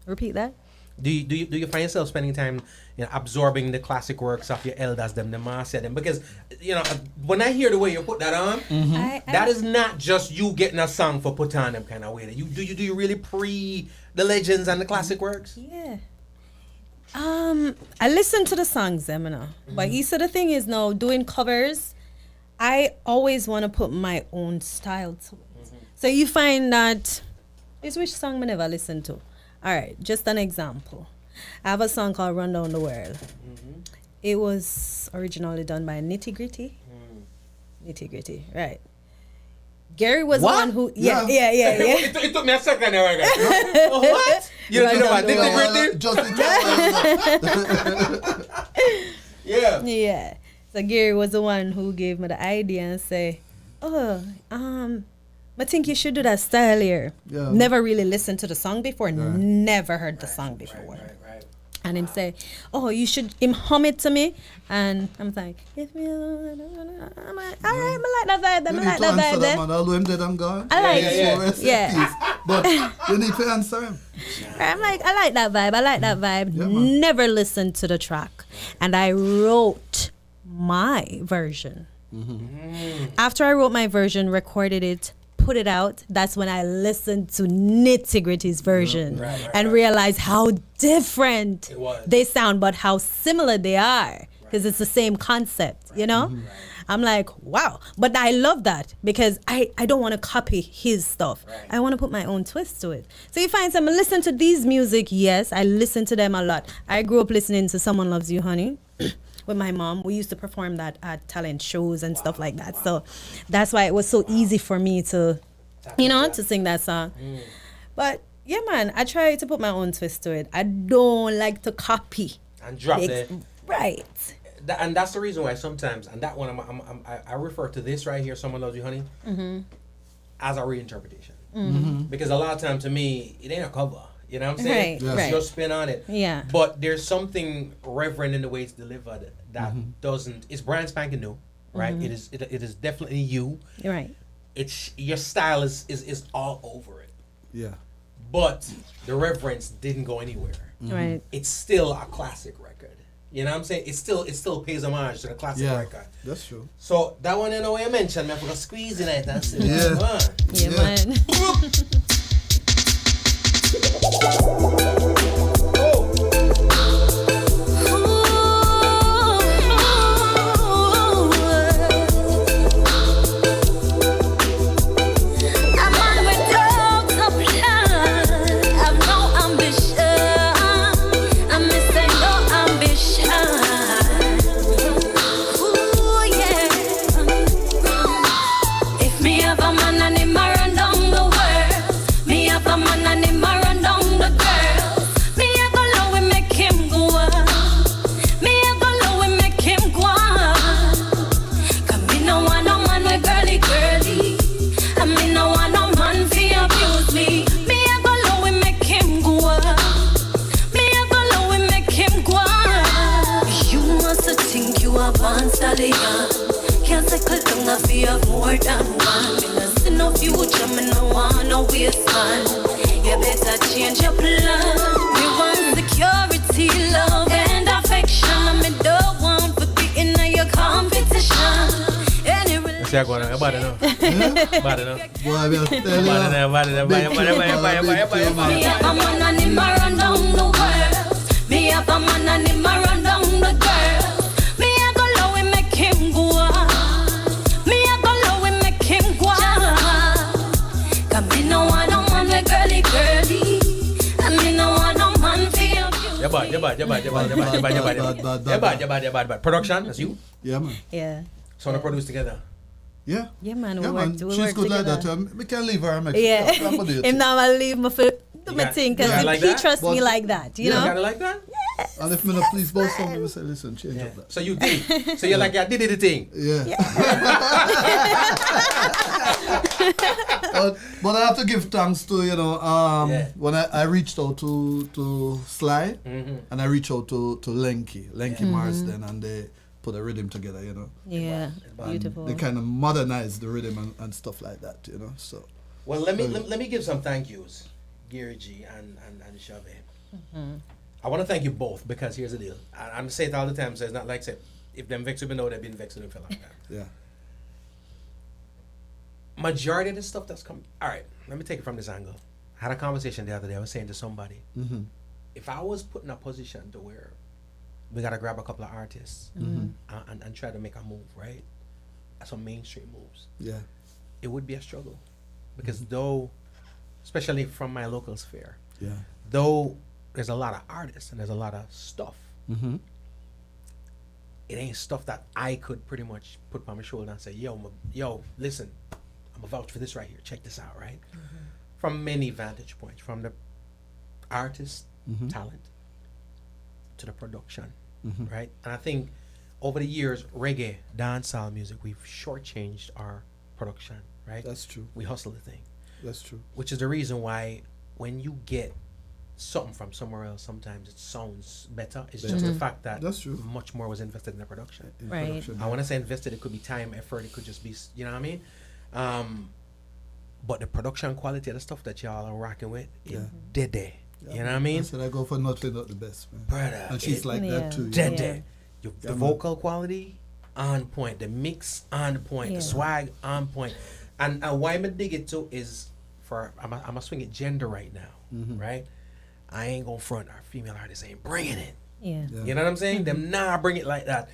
Repeat that. Do you find yourself spending time, absorbing the classic works of your elders, the master them? Because when I hear the way you put that on, that is not just you getting a song for put on them kind of way. Do you really pre the legends and the classic works? Yeah. I listen to the songs, them, but you see the thing is now doing covers, I always want to put my own style to it. So you find that is which song I never listened to. All right, just an example. I have a song called Run Down the World. It was originally done by Nitty Gritty. Nitty Gritty, right. Gary was the one who... Yeah. It took me a second there. What? You don't know about Nitty Gritty? Yeah. Yeah. So Gary was the one who gave me the idea and say, I think you should do that style here. Yeah. Never really listened to the song before. Never heard the song before. Right. And him say, you should hum it to me. And I'm like, give me I'm like, all right, I like that vibe. I like that vibe. That man, although him dead, I'm gone. I like it. Yeah. But you need to answer him. I'm like, I like that vibe. I like that vibe. Yeah, Never listened to the track. And I wrote my version. After I wrote my version, recorded it, put it out, that's when I listened to Nitty Gritty's version and realized how different they sound, but how similar they are, because it's the same concept, I'm like, wow. But I love that because I don't want to copy his stuff. I want to put my own twist to it. So you find some, listen to these music, yes, I listen to them a lot. I grew up listening to Someone Loves You, Honey. With my mom, we used to perform that at talent shows and stuff like that. So that's why it was so easy for me to, to sing that song. But yeah, man, I try to put my own twist to it. I don't like to copy and drop it. Right. And that's the reason why sometimes, and that one I refer to this right here, Someone Loves You, Honey, as a reinterpretation. Because a lot of time to me, it ain't a cover. You know what I'm saying? Right. It's your spin on it. Yeah. But there's something reverent in the way it's delivered that doesn't. It's brand spanking new, right? It is definitely you. Right. It's your style is all over it. Yeah. But the reverence didn't go anywhere. Right. It's still a classic record. You know what I'm saying? It still pays homage to the classic record. That's true. So that one, I mentioned, man, I'm gonna squeeze it like that. Yeah, man. Can't cycle down a fear more than one. Me no see no future, me no want no waste man. You better change your plan. Me want security, love and affection. Me don't want to be in your competition. See, I go on. Bad enough. Bad enough. Boy, I will tell you. Bad enough. Me have a man and him a run down the world. Me have a man and him a run down the girl. You're bad. Production, that's you? Yeah, man. Yeah. So we produce together. Yeah. Yeah, man. Yeah, We man. work, we She's work good together. like that. We can leave her and make Yeah. I'm gonna do it. Him now I leave my foot. Do my got- thing, you because got like he that? trusts me But- like that, you You know? got it like that? And if me not please both something, we say, listen, change up that. So you did. So you're like, I did the thing. Yeah. But I have to give thanks to, you know, when I reached out to Sly, and I reached out to Lenky Marsden, and they put a rhythm together, you know. Yeah, And beautiful. they kind of modernized the rhythm and stuff like that, you know. So Well, let me give some thank yous, Gary G and Shav. I want to thank you both because here's the deal. I'm saying it all the time, so it's not like say if them vex with me now, they've been vexed with me for a long time. yeah. Majority of the stuff that's come. All right, let me take it from this angle. I had a conversation the other day. I was saying to somebody, if I was put in a position to where we gotta grab a couple of artists and try to make a move, right? Some mainstream moves. Yeah. It would be a struggle because though, especially from my local sphere, Yeah. though there's a lot of artists and there's a lot of stuff, it ain't stuff that I could pretty much put on my shoulder and say, yo, listen, I'm a vouch for this right here. Check this out, right? From many vantage points, from the artist talent to the production, right? And I think over the years, reggae, dancehall music, we've shortchanged our production, right? That's true. We hustle the thing, That's true. which is the reason why when you get something from somewhere else, sometimes it sounds better. It's just the fact that That's true. much more was invested in the production. In Right. production, I want to say invested, it could be time, effort, it could just be, you know what I mean? But the production quality of the stuff that y'all are rocking with, is dead there. You know what I mean? I said I go for nothing, not the best, man. Brother, And she's like that too. dead Yeah. there. The vocal quality, on point. The mix, on point. Yeah. The swag, on point. And why I dig it too is, I'm a swing it gender right now, right? I ain't gonna front, our female artists ain't bringing it. Yeah. You know what I'm saying? Them nah bring it like that.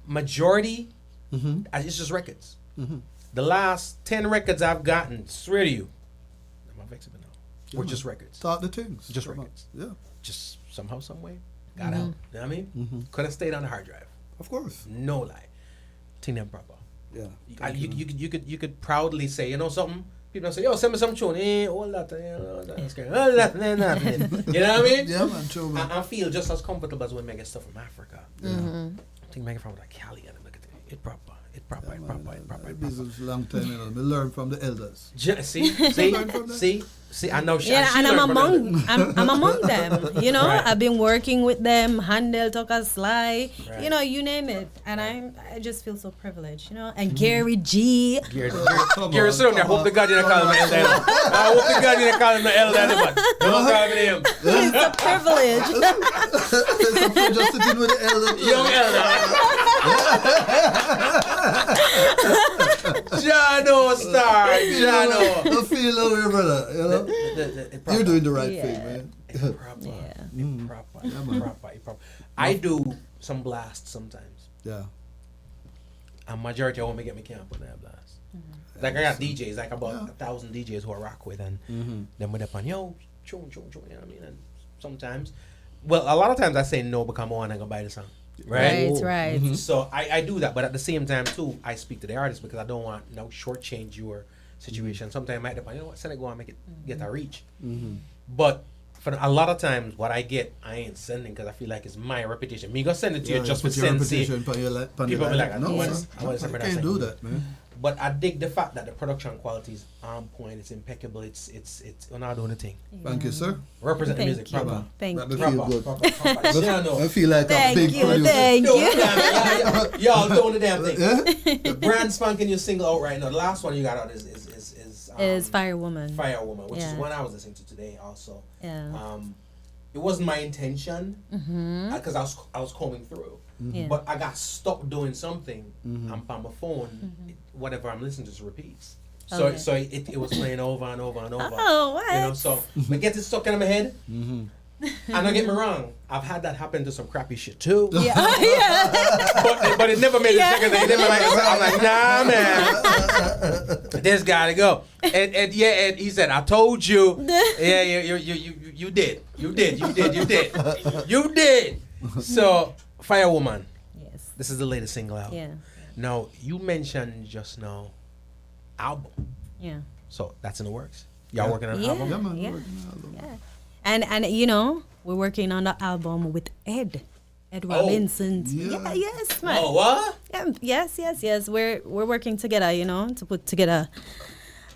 Majority, it's just records. The last 10 records I've gotten, swear to you, I'm not vexing now. Were just records. Start the things. Just Come on. records. Yeah. Just somehow, some way, got out. You know what I mean? Could have stayed on the hard drive. Of course. No lie. Thing them proper. Yeah. You could proudly say, you know something? People say, yo, send me some tune. All that, all that, nothing. You know what I mean? Yeah, man, true, man. I feel just as comfortable as when I get stuff from Africa. I think I get from like Cali and look at it. It proper. It proper. It proper. It proper. It proper. Business long time, you know. We learn from the elders. See. I know. Yeah, and I'm among them. You know, Right. I've been working with them. Handel, Tucker, Sly, Right. you know, you name it. And I just feel so privileged, you know. And Gary G. Gary, sit down there. Hope the God you don't call him an elder. I hope the God you don't call him an elder. But don't call me him. It's a privilege. It's a pleasure sitting with the elders. Young elder. Jano star. Jano. I feel over, brother. You know? You're doing the right thing, man. Proper. I do some blasts sometimes. Yeah. And majority of them get me camp on that blast. Like I got DJs, like about 1,000 DJs who I rock with, and then when they're on, yo, chung, you know what I mean? And sometimes, well, a lot of times I say no because I'm on and go buy the song. Right? Right. So I do that, but at the same time too, I speak to the artist because I don't want shortchange your situation. Sometimes I might depend, you know what, send it, go and make it get a reach. But for a lot of times, what I get, I ain't sending because I feel like it's my reputation. Me go send it to you just for sensei. People be like, no, I I can't do that, man. But I dig the fact that the production quality is on point. It's impeccable. It's we're not doing the thing. Thank you, sir. Represent the Thank music you. proper. Thank That you. me feel good. Proper. Yeah, no. I feel like a Thank big you. producer. Thank Yo, you. y'all doing the damn thing. The brand spanking new single out right now. The last one you got out is Is Firewoman. Firewoman, which is Yeah. one I was listening to today also. Yeah. It wasn't my intention because I was combing through. Yeah. But I got stuck doing something. I'm on my phone. Whatever I'm listening to just repeats. So Okay. so it was playing over and over and over. Oh, what? You know, so I get it stuck in my head. And don't get me wrong, I've had that happen to some crappy shit too. Yeah. Yeah. But it never made it second thing. It never I'm like, nah, man. This gotta go. And he said, I told you. Yeah, you did. You did. So, Firewoman. Yes. This is the latest single out. Yeah. Now, you mentioned just now album. Yeah. So that's in the works. Y'all working on an Yeah. album? Yeah, man. Yeah. Working on album. Yeah. And you know, we're working on the album with Ed Robinson. Yeah. Yes, man. Oh, what? Yeah, yes. We're working together, you know, to put together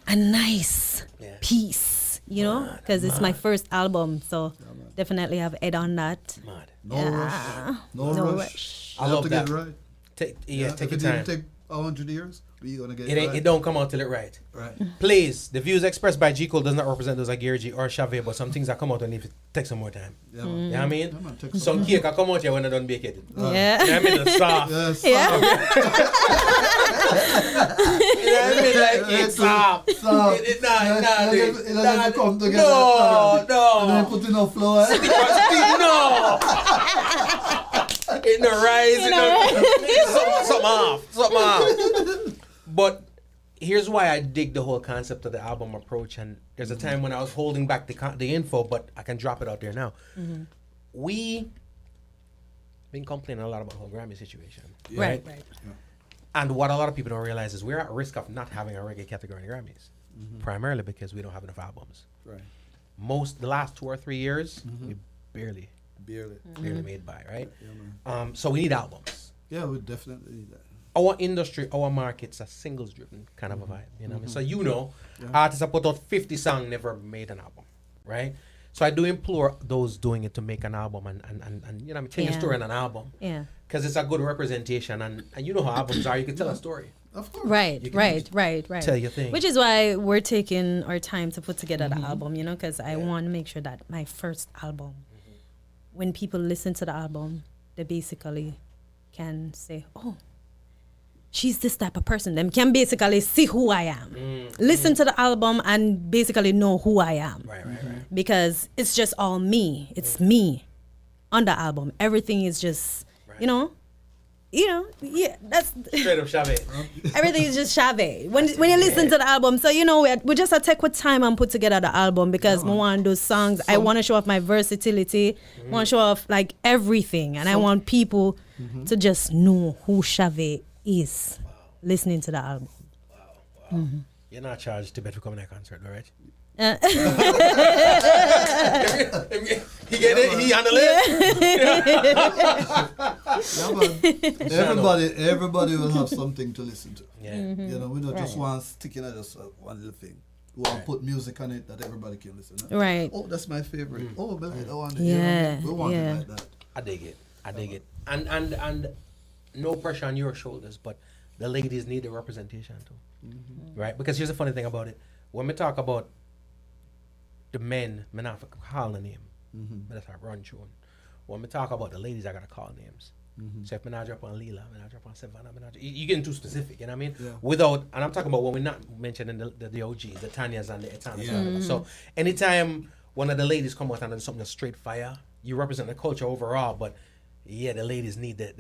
a nice piece, you know, because it's my first album, so definitely have Ed on that. Mad. No rush. No rush. I You love have to that. get it right. Take If your it time. didn't take 100 years, we gonna get It it ain't. right. It don't come out till it right. Right. Please, the views expressed by G Cole does not represent those like Irie G or Shav, but some things that come out and need to take some more time. Yeah, man. You know what I mean? Yeah, man, take Some some cake I come out here when I don't bake it. Yeah. You know what I mean? It's soft. Yes. Yeah. You know what I mean? Like it's soft. Soft. It nah, It doesn't come together. No. And then put enough flour. No. In the rise, something off. But here's why I dig the whole concept of the album approach. And there's a time when I was holding back the info, but I can drop it out there now. We been complaining a lot about the whole Grammy situation, Right. And what a lot of people don't realize is we're at risk of not having a reggae category in the Grammys, primarily because we don't have enough albums. Right. The last 2 or 3 years, we barely made by, right? Yeah, man. So we need albums. Yeah, we definitely need that. Our industry, our market's a singles driven kind of a vibe, you know what I mean? So you know, artists that put out 50 songs never made an album, right? So I do implore those doing it to make an album and you know what I mean, tell your story on an album. Yeah. Because it's a good representation and you know how albums are, you can tell a story. Of course. Right. Tell your thing. Which is why we're taking our time to put together the album, you know, because I want to make sure that my first album, when people listen to the album, they basically can say, oh, she's this type of person. Them can basically see who I am. Listen to the album and basically know who I am. Right. Because it's just all me. It's me on the album. Everything is just, you know, yeah, that's Straight up Shav. everything is just Shav. When you listen to the album, so you know we just take with time and put together the album because I want those songs. I want to show off my versatility. Want to show off like everything, and I want people to just know who Shav is listening to the album. Wow. You're not charged to bet for coming to a concert, all right? He get it? He handle it? Yeah, man. Everybody will have something to listen to. Yeah. You know, we don't just want sticking at just one little thing. We want to put music on it that everybody can listen to. Right. Oh, that's my favorite. Oh, but I don't want it. Yeah, You know, we want yeah. it like that. I dig it. And no pressure on your shoulders, but the ladies need the representation too. Right? Because here's the funny thing about it. When we talk about the men, I have to call a name. But that's a run tune. When we talk about the ladies, I gotta call names. So if I not drop on Leela, I not drop on Savannah, you're getting too specific, you know what I mean? Yeah. Without, and I'm talking about when we're not mentioning the OGs, the Tanyas and the Etanas. Yeah. So anytime one of the ladies come out and do something that's straight fire, you represent the culture overall, but yeah, the ladies need they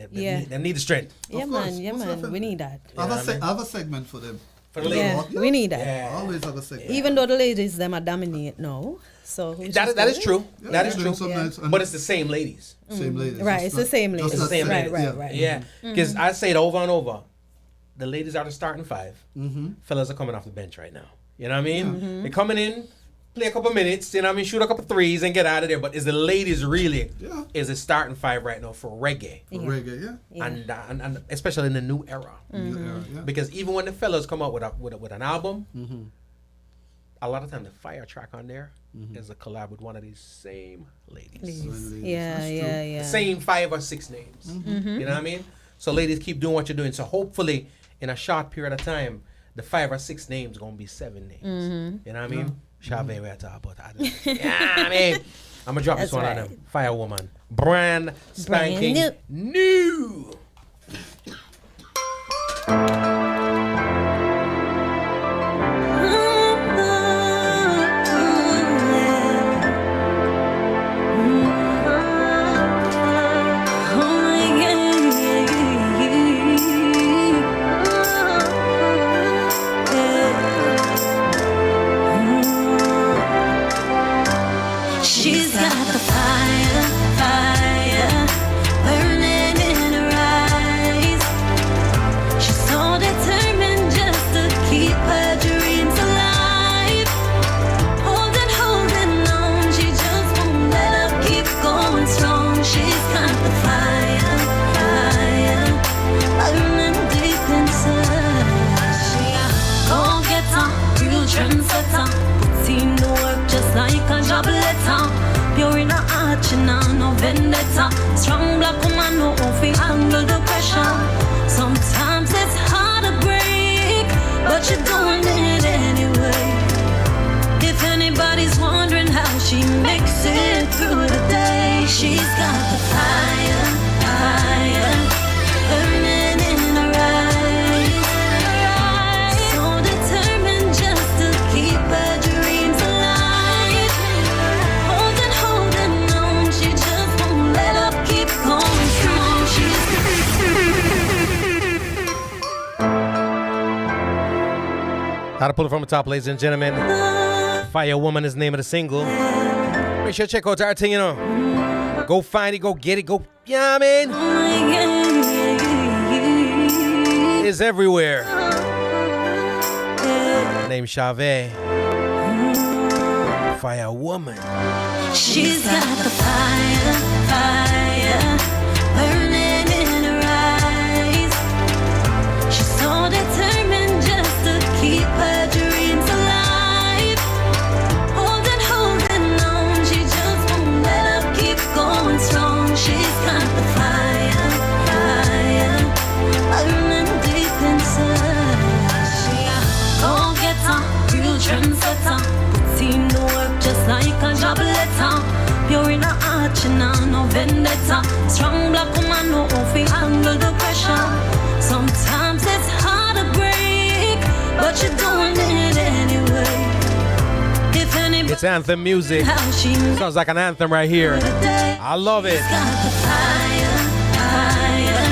need the strength. Yeah, man. We need that. I have a segment for them. For the ladies. Yeah, we need that. Yeah. I always have a segment. Even though the ladies them are dominate now, so that is true. Yeah, that is yeah, true. nice, but it's the same ladies. Same ladies. Right, it's the same ladies. It's the same ladies. Right. Yeah, because I say it over and over. The ladies are the starting five. Fellas are coming off the bench right now. You know what I mean? They're coming in, play a couple minutes, you know what I mean? Shoot a couple threes and get out of there. But is the ladies really is a starting five right now for reggae? For reggae, yeah. And especially in the new era. Because even when the fellas come out with an album, a lot of time the fire track on there is a collab with one of these same ladies. Yeah. The same 5 or 6 names. You know what I mean? So ladies, keep doing what you're doing. So hopefully in a short period of time, the 5 or 6 names gonna be 7 names. You know what I mean? Shav, we are talking about that. Yeah, I mean, I'm gonna drop this one on them. Firewoman. Brand spanking new. She's got the fire, burning in her eyes. arch, no vendetta. Strong black woman, no off, handle the pressure. Sometimes it's hard to break, but you're doing it anyway. If anybody's wondering how she makes it through the day, she's got the fire, fire, burning in her eyes. So determined just to keep her dreams alive. Holding on, she just won't let up, keep going strong. How to pull it from the top, ladies and gentlemen. Fire Woman is the name of the single. Make sure to check out our thing, you know. Go find it, go get it, go. Yeah, I mean. It's everywhere. Name Shav. Fire Woman. She's got the fire, fire, burning in her eyes. She's so determined just to keep her dreams alive. Holding on, she just won't let up, keep going strong. She's got the fire, fire, burning deep inside. She a go-getter, real trendsetter. Team to work just like a job letter. Pure in a arch, no vendetta. Strong black woman, no off, handle the pressure. Sometimes it's hard to break, but you're doing it anyway. If anybody It's anthem music. Sounds like an anthem right here. I love it. got the fire, fire,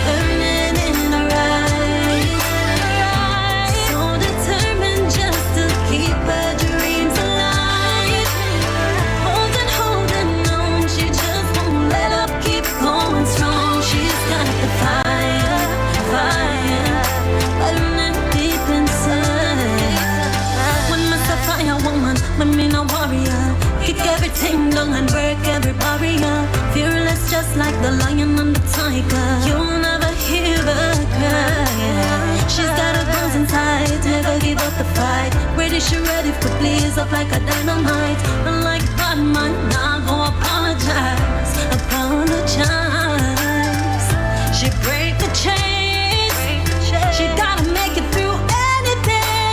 burning in her eyes. So determined just to keep her dreams alive. Holding on, she just won't let up, keep going strong. She's got the fire, fire, burning deep inside. When I say fire woman, I mean a warrior. Kick everything down and break every barrier. Fearless just like the lion and the tiger. You'll never hear her cry. She's got her guns inside, never give up the fight. Ready, she ready to blaze up like a dynamite. Unlike Batman, now go apologize. Apologize. She break the chains. She gotta make it through anything.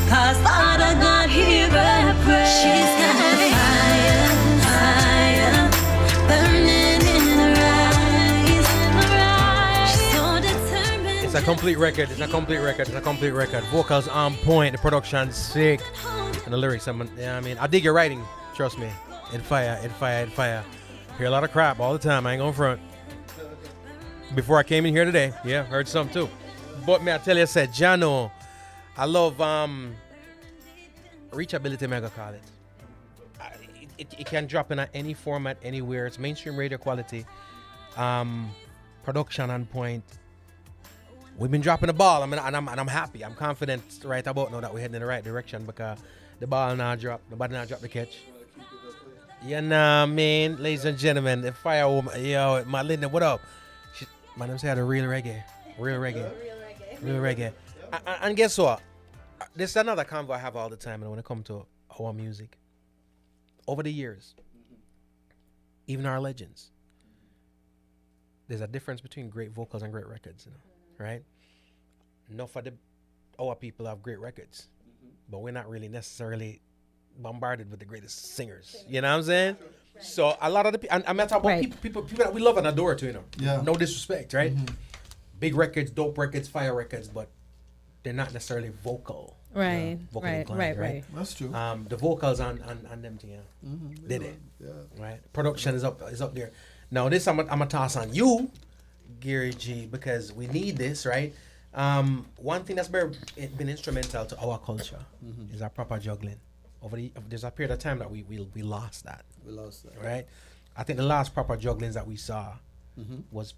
Cause Father God hear her pray. She's got the fire, fire, burning in her eyes. She's so determined. It's a complete record. It's a complete record. It's a complete record. Vocals on point. The production sick. And the lyrics, I mean, I dig your writing. Trust me. In fire, in fire, in fire. Hear a lot of crap all the time. I ain't gonna front. Before I came in here today, yeah, heard some too. But me, I tell you, I said, Jano, I love reachability, I'm gonna call it. It can drop in any format, anywhere. It's mainstream radio quality. Production on point. We've been dropping the ball, and I'm happy. I'm confident right about now that we're heading in the right direction because the ball now drop. Nobody now drop the catch. You know what I mean? Ladies and gentlemen, the Fire Woman, yo, my Linda, what up? My name said a real reggae. Real reggae. And guess what? This is another convo I have all the time when it comes to our music. Over the years, even our legends, there's a difference between great vocals and great records, you know, right? Enough of our people have great records, but we're not really necessarily bombarded with the greatest singers. You know what I'm saying? So a lot of the people, I'm not talking about people that we love and adore too, you know. Yeah. No disrespect, right? Big records, dope records, fire records, but they're not necessarily vocal. Right, vocal right, inclined, right. That's true. The vocals on them thing, did it? Yeah. Right. Production is up there. Now this I'm a toss on you, Gary G, because we need this, right? One thing that's been instrumental to our culture is our proper juggling. There's a period of time that we lost that. We lost that. Right. I think the last proper jugglings that we saw was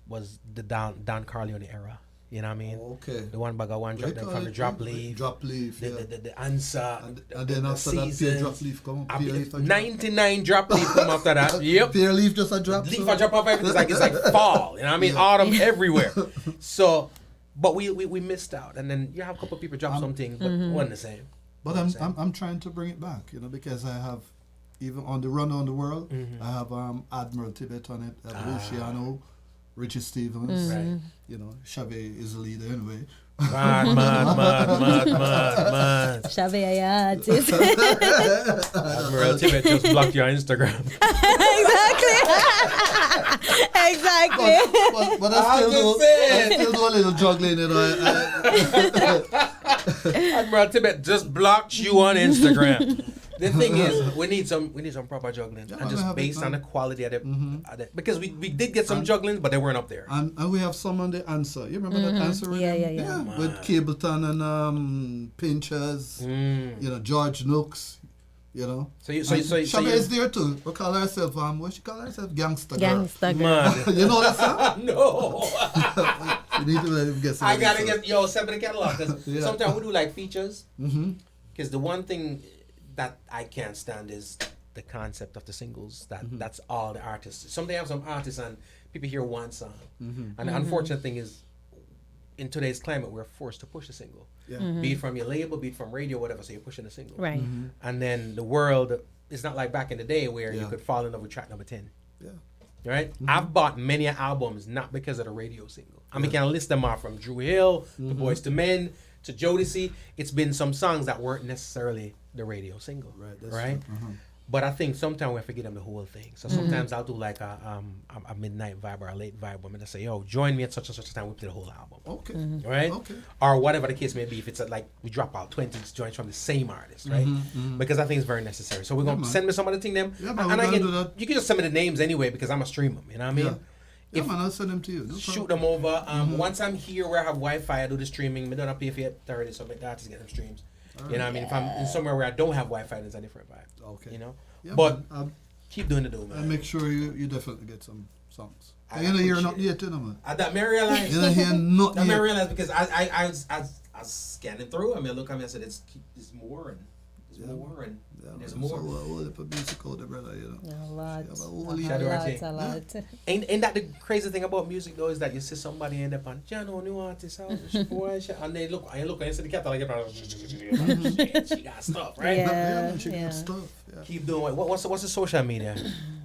the Don Corleone era. You know what I mean? Okay. The one bag of one drop, from the drop leaf. Drop leaf, yeah. The answer. And then after that, pear drop leaf come up. 99 drop leaf come after that. Yep. Pear leaf just a drop. Leaf a drop off everything. It's like fall. You know what I mean? Autumn everywhere. So, but we missed out. And then you have a couple of people drop something, but it wasn't the same. But I'm trying to bring it back, you know, because I have even on the run on the world, I have Admiral Tibet on it, I have Luciano, Richie Stevens, you know, Shav is the leader anyway. Mad. Shav, yeah, artist. Admiral Tibet just blocked your Instagram. Exactly. But I still do a little juggling, you know. Admiral Tibet just blocked you on Instagram. The thing is, we need some proper juggling, and just based on the quality of the, because we did get some juggling, but they weren't up there. And we have some on the answer. You remember that answer? Yeah. With Cableton and Pinchers, you know, George Nooks. You know, Shav is there too. We call herself what she call herself? Gangsta girl. You know that song? No. You need to let him get some. I gotta get send me the catalog, because sometimes we do like features. Because the one thing that I can't stand is the concept of the singles. That's all the artists. Some they have some artists and people hear one song, and the unfortunate thing is, in today's climate, we're forced to push a single. Be it from your label, be it from radio, whatever. So you're pushing a single, Right. And then the world is not like back in the day where you could fall in love with track number 10. Right? I've bought many albums not because of the radio single. I mean, can I list them off from Drew Hill, to Boys to Men, to Jodeci? It's been some songs that weren't necessarily the radio single, right? But I think sometimes we have to give them the whole thing. So sometimes I'll do like a midnight vibe or a late vibe. I'm gonna say, yo, join me at such and such a time. We play the whole album. Okay. Right? Okay. Or whatever the case may be. If it's like we drop out 20 joints from the same artist, right? Because I think it's very necessary. So we're gonna send me some of the thing them. Yeah, man, and we do that. you can just send me the names anyway because I'm gonna stream them. You know what I mean? Yeah, man, I'll send them to you. No Shoot problem. them over. Once I'm here where I have Wi-Fi, I do the streaming. I don't pay for it 30, so make the artists get them streams. You know what I mean? If I'm in somewhere where I don't have Wi-Fi, there's a different vibe. Okay. You know? Yeah, But man, keep doing the do, man. and make sure you definitely get some songs. I You don't hear appreciate nothing yet, you know, man. That may realize. You don't hear nothing That may yet. realize because I was scanning through. I mean, look at me. I said, there's more and there's more and there's more. So, all the music out there, brother, you know. A lot. Yeah, but holy Shadow A lot. Ain't that the crazy thing about music though, is that you see somebody end up on Jano new artist and they look and see the catalog, she got stuff, right? Yeah, she got stuff. Yeah. Keep doing it. What's the social media?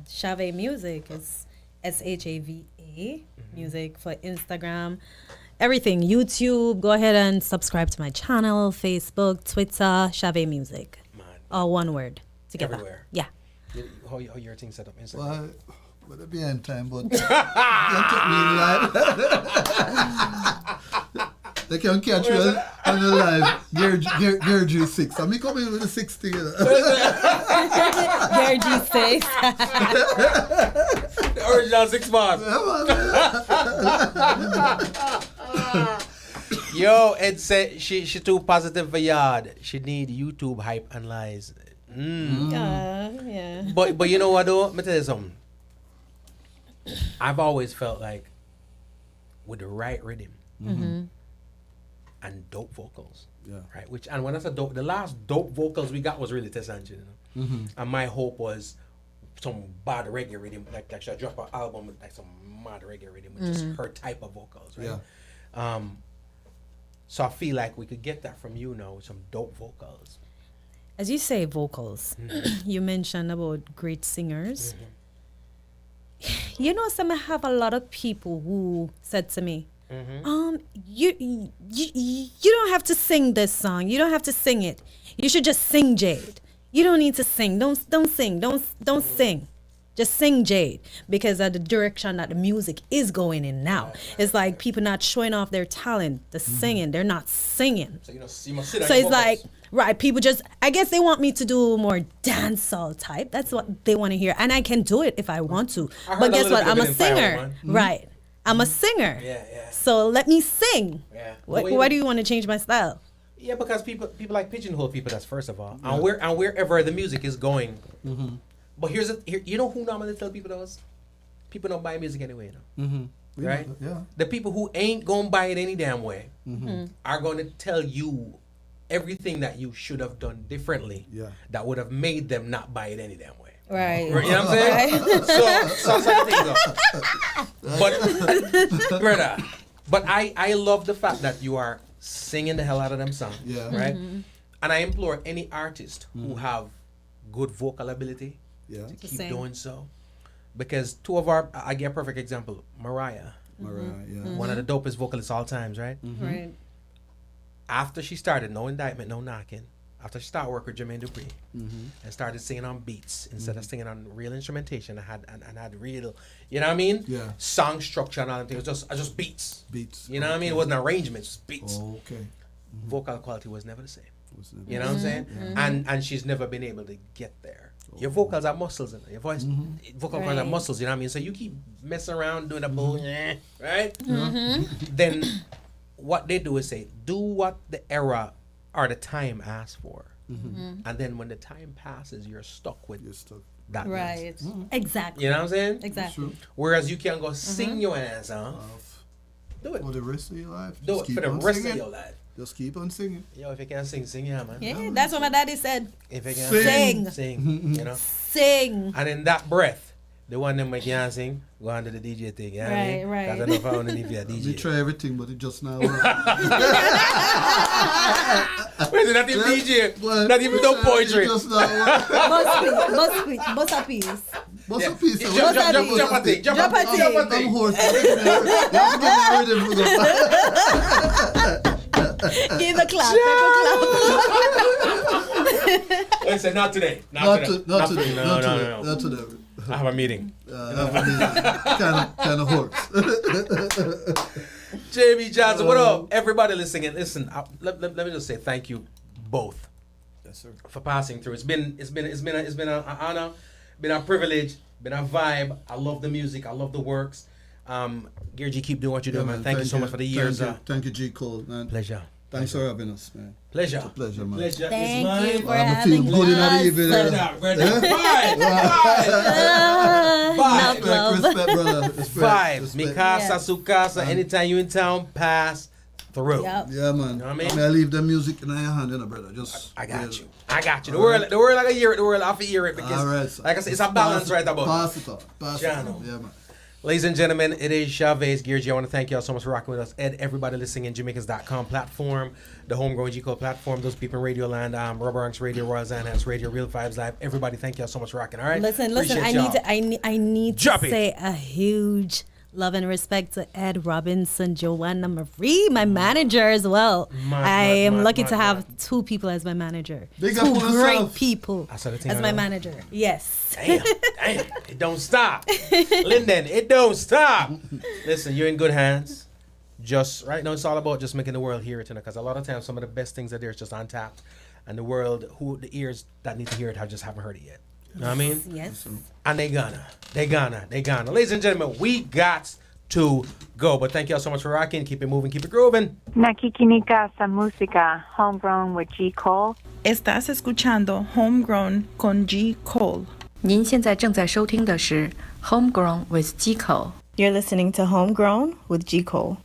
Shav Music is SHAVA music for Instagram. Everything. YouTube. Go ahead and subscribe to my channel. Facebook, Twitter, Shav Music. Man, All one word together. everywhere. Yeah. How your thing set up Instagram? Well, it'll be in time, but don't take me in live. They can catch you on the live. Gear G6. And me coming with the 60. You know. Gary G6. The original 6 bars. Yo, Ed said she too positive for yard. She need YouTube hype and lies. Yeah. But you know what though? Let me tell you something. I've always felt like with the right rhythm and dope vocals, right? And when I said dope, the last dope vocals we got was really Tessanjin, you know. And my hope was some bad reggae rhythm, like should I drop an album with like some mad reggae rhythm with just her type of vocals, right? Yeah. So I feel like we could get that from you now with some dope vocals. As you say, vocals, you mentioned about great singers. You know, some have a lot of people who said to me, you don't have to sing this song. You don't have to sing it. You should just sing Jade. You don't need to sing. Don't sing. Don't sing. Just sing Jade, because of the direction that the music is going in now. It's like people not showing off their talent, the singing. They're not singing. So you must sit on So your it's like, vocals. right, people just, I guess they want me to do more dancehall type. That's what they want to hear. And I can do it if I want to. I heard But a guess little what? bit of I'm a it in Firework, singer. man. Right. I'm a singer. Yeah. So let me sing. Yeah. Why do you want to change my style? Yeah, because people like pigeonhole people. That's first of all, and wherever the music is going. But here, you know who normally tell people those? People don't buy music anyway, you know. Right? Yeah. The people who ain't gonna buy it any damn way are gonna tell you everything that you should have done differently. Yeah. That would have made them not buy it any damn way. Right. You know what I'm saying? So but brother, but I love the fact that you are singing the hell out of them songs. Yeah. Right? And I implore any artist who have good vocal ability Yeah. to keep same. doing so. Because two of our, I get a perfect example, Mariah, Mariah, yeah. one of the dopest vocalists all times, right? Right. After she started, no indictment, no knocking, after she started working with Jermaine Dupri and started singing on beats instead of singing on real instrumentation, and had real, you know what I mean? Yeah. Song structure and all that. It was just beats. Beats. You know what I mean? It wasn't arrangements, just beats. Okay. Vocal quality was never the same. Was never You know what I'm saying? And she's never been able to get there. Your vocals are muscles, in your voice, vocal cords are muscles. You know what I mean? So you keep messing around doing the bull, right? Then what they do is say, do what the era or the time asks for, and then when the time passes, you're stuck with that. Right. Exactly. You know what I'm saying? Exactly. Whereas you can go sing your ass off. Do it for the rest of your life. Do Just it for keep the on rest singing. of your life. Just keep on singing. Yo, if you can sing, sing, yeah, man. Yeah, that's what my daddy said. If you can Sing. sing, you know. Sing. And in that breath, the one them we can't sing, go on to the DJ thing. Yeah, Right, right. Because I know if I want to leave you a DJ. We try everything, but it just now work. Wait, not even DJ, Well, not even no poetry. It just now work. Bust a piece. What's a piece of Jump a thing. Jump a thing. I'm hoarse. Give a clap. Listen, not today. Not today. No. Not today. I have a meeting. Kind of hoarse. JB Johnson, what up? Everybody listening, listen. Let me just say thank you both. Yes, sir. For passing through. It's been an honor, been a privilege, been a vibe. I love the music. I love the works. Gary G, keep doing what you're doing, man. Thank you so much for the years. Thank you, G Cole, man. Pleasure. Thanks for having us, man. Pleasure. It's a pleasure, man. Pleasure Thank is mine. you for I'm having feeling good in the us. evening. Vibe. Respect, brother. Vibe. Mikasa, Sukasa, anytime you in town, pass through. Yep. Yeah, man. You know what I mean? I leave the music in your hand, you know, brother. Just I got you. The world like a hear it. The world have to hear it because, all right, so like I said, it's a balance right about. Pass it on. Pass it Channel. on. Yeah, man. Ladies and gentlemen, it is Shav, Gary G. I want to thank y'all so much for rocking with us. Everybody listening in Jamaicans.com platform, the Homegrown G Cole platform, those people in Radio Land, Rubber Radio, Royal Zanhans Radio, Real Vibes Live. Everybody, thank y'all so much for rocking. All right. Listen. Appreciate I need to Drop it. say a huge love and respect to Ed Robinson, Joanna Marie, my manager as well. I am lucky to have two people as my manager. Big Two up on great yourself. people I saw the thing as I my know. manager. Yes. Damn, it don't stop. Linden, it don't stop. Listen, you're in good hands. Just right now, it's all about just making the world hear it, because a lot of times some of the best things are there is just untapped, and the world, the ears that need to hear it, just haven't heard it yet. You know what I mean? Yes. And they gonna. Ladies and gentlemen, we got to go. But thank y'all so much for rocking. Keep it moving, keep it grooving. Nakikinika sa música, Homegrown with G Cole. Estás escuchando Homegrown con G Cole. 您现在正在收听的是 Homegrown with G Cole. You're listening to Homegrown with G Cole.